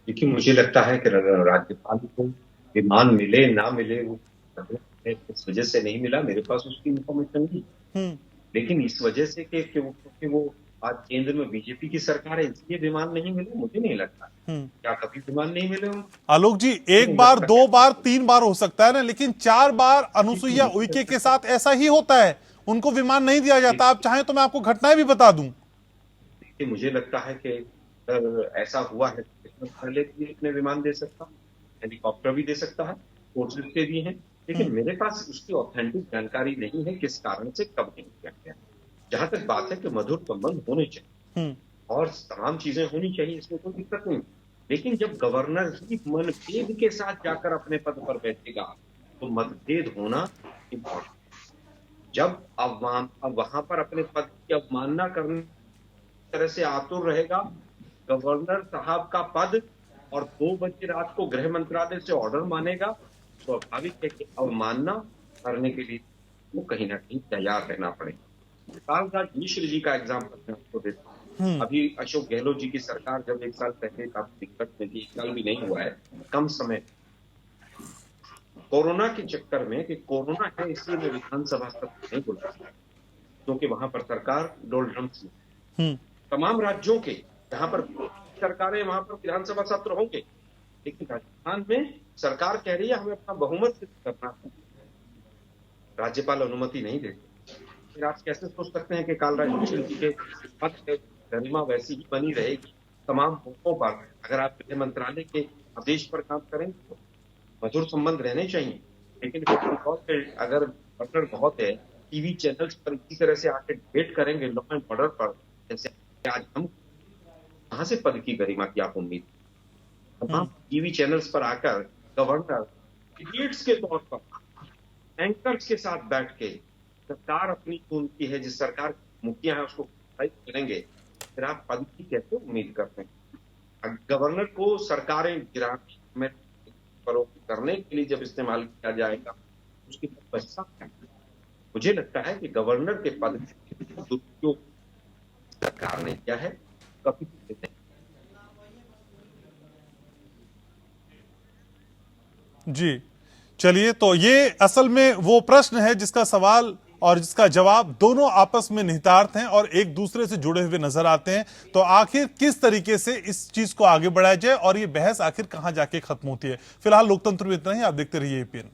J: देखिए, मुझे लगता है कि राज्यपाल को विमान मिले ना मिले वो इस वजह से नहीं मिला, मेरे पास उसकी इंफॉर्मेशन नहीं, लेकिन इस वजह से कि वो आज केंद्र में बीजेपी की सरकार है इसलिए विमान नहीं मिले, मुझे नहीं लगता। क्या कभी विमान नहीं मिले?
A: आलोक जी, एक बार, दो बार, तीन बार हो सकता है ना, लेकिन चार बार अनुसुईया उइके के साथ ऐसा ही होता है, उनको विमान नहीं दिया जाता। आप चाहें तो मैं आपको घटनाएं भी बता दूं।
J: देखिए, मुझे लगता है कि ऐसा हुआ है, इसमें पहले भी अपने विमान दे सकता, हेलीकॉप्टर भी दे सकता है, फोर्सेस के भी हैं, लेकिन मेरे पास उसकी ऑथेंटिक जानकारी नहीं है किस कारण से कब नहीं किया गया। जहां तक बात है कि मधुर संबंध होने चाहिए और तमाम चीजें होनी चाहिए, इसमें कोई दिक्कत नहीं, लेकिन जब गवर्नर ही मतभेद के साथ जाकर अपने पद पर बैठेगा तो मतभेद होना इम्पोर्टेंट। जब अब वहां पर अपने पद की अवमानना करने तरह से आतुर रहेगा, गवर्नर साहब का पद और 2 बजे रात को गृह मंत्रालय से ऑर्डर मानेगा, स्वाभाविक है कि अवमानना करने के लिए वो कहीं ना कहीं तैयार रहना पड़ेगा। कालराज मिश्र जी का एग्जाम्पल मैं आपको देता हूँ। अभी अशोक गहलोत जी की सरकार जब 1 साल पहले काफी दिक्कत में थी, 1 साल भी नहीं हुआ है, कम समय, कोरोना के चक्कर में कि कोरोना है इसलिए मैं विधानसभा सत्र नहीं बुला सकता, क्योंकि वहां पर सरकार डोलड्रम्स में तमाम राज्यों के जहां पर सरकारें वहां पर विधानसभा सत्र होंगे, लेकिन राजस्थान में सरकार कह रही है हमें अपना बहुमत सिद्ध करना है, राज्यपाल अनुमति नहीं देते। फिर आप कैसे सोच सकते हैं कि कालराज मिश्र जी के पद की गरिमा वैसी ही बनी रहेगी तमाम मौकों पर? अगर आप गृह मंत्रालय के आदेश पर काम करें तो मधुर संबंध रहने चाहिए। लेकिन अगर गवर्नर बहुत है, टीवी चैनल्स पर इसी तरह से आके डिबेट करेंगे लॉ एंड ऑर्डर पर, जैसे आज हम, कहां से पद की गरिमा की आप उम्मीद? तमाम टीवी चैनल्स पर आकर गवर्नर डिबेट्स के तौर पर एंकर्स के साथ बैठ के सरकार अपनी उनकी है, जिस सरकार मुखिया है उसको करेंगे, फिर आप पद की कैसे उम्मीद करते हैं? गवर्नर को सरकारें गिराने में करने के लिए जब इस्तेमाल किया जाएगा उसकी व्यवस्था क्या है? मुझे लगता है कि गवर्नर के पद का दुरुपयोग सरकार ने किया है, कभी नहीं।
A: जी चलिए, तो ये असल में वो प्रश्न है जिसका सवाल और जिसका जवाब दोनों आपस में निहितार्थ हैं और एक दूसरे से जुड़े हुए नजर आते हैं। तो आखिर किस तरीके से इस चीज को आगे बढ़ाया जाए और ये बहस आखिर कहां जाके खत्म होती है? फिलहाल लोकतंत्र में इतना ही। आप देखते रहिए एपीएन।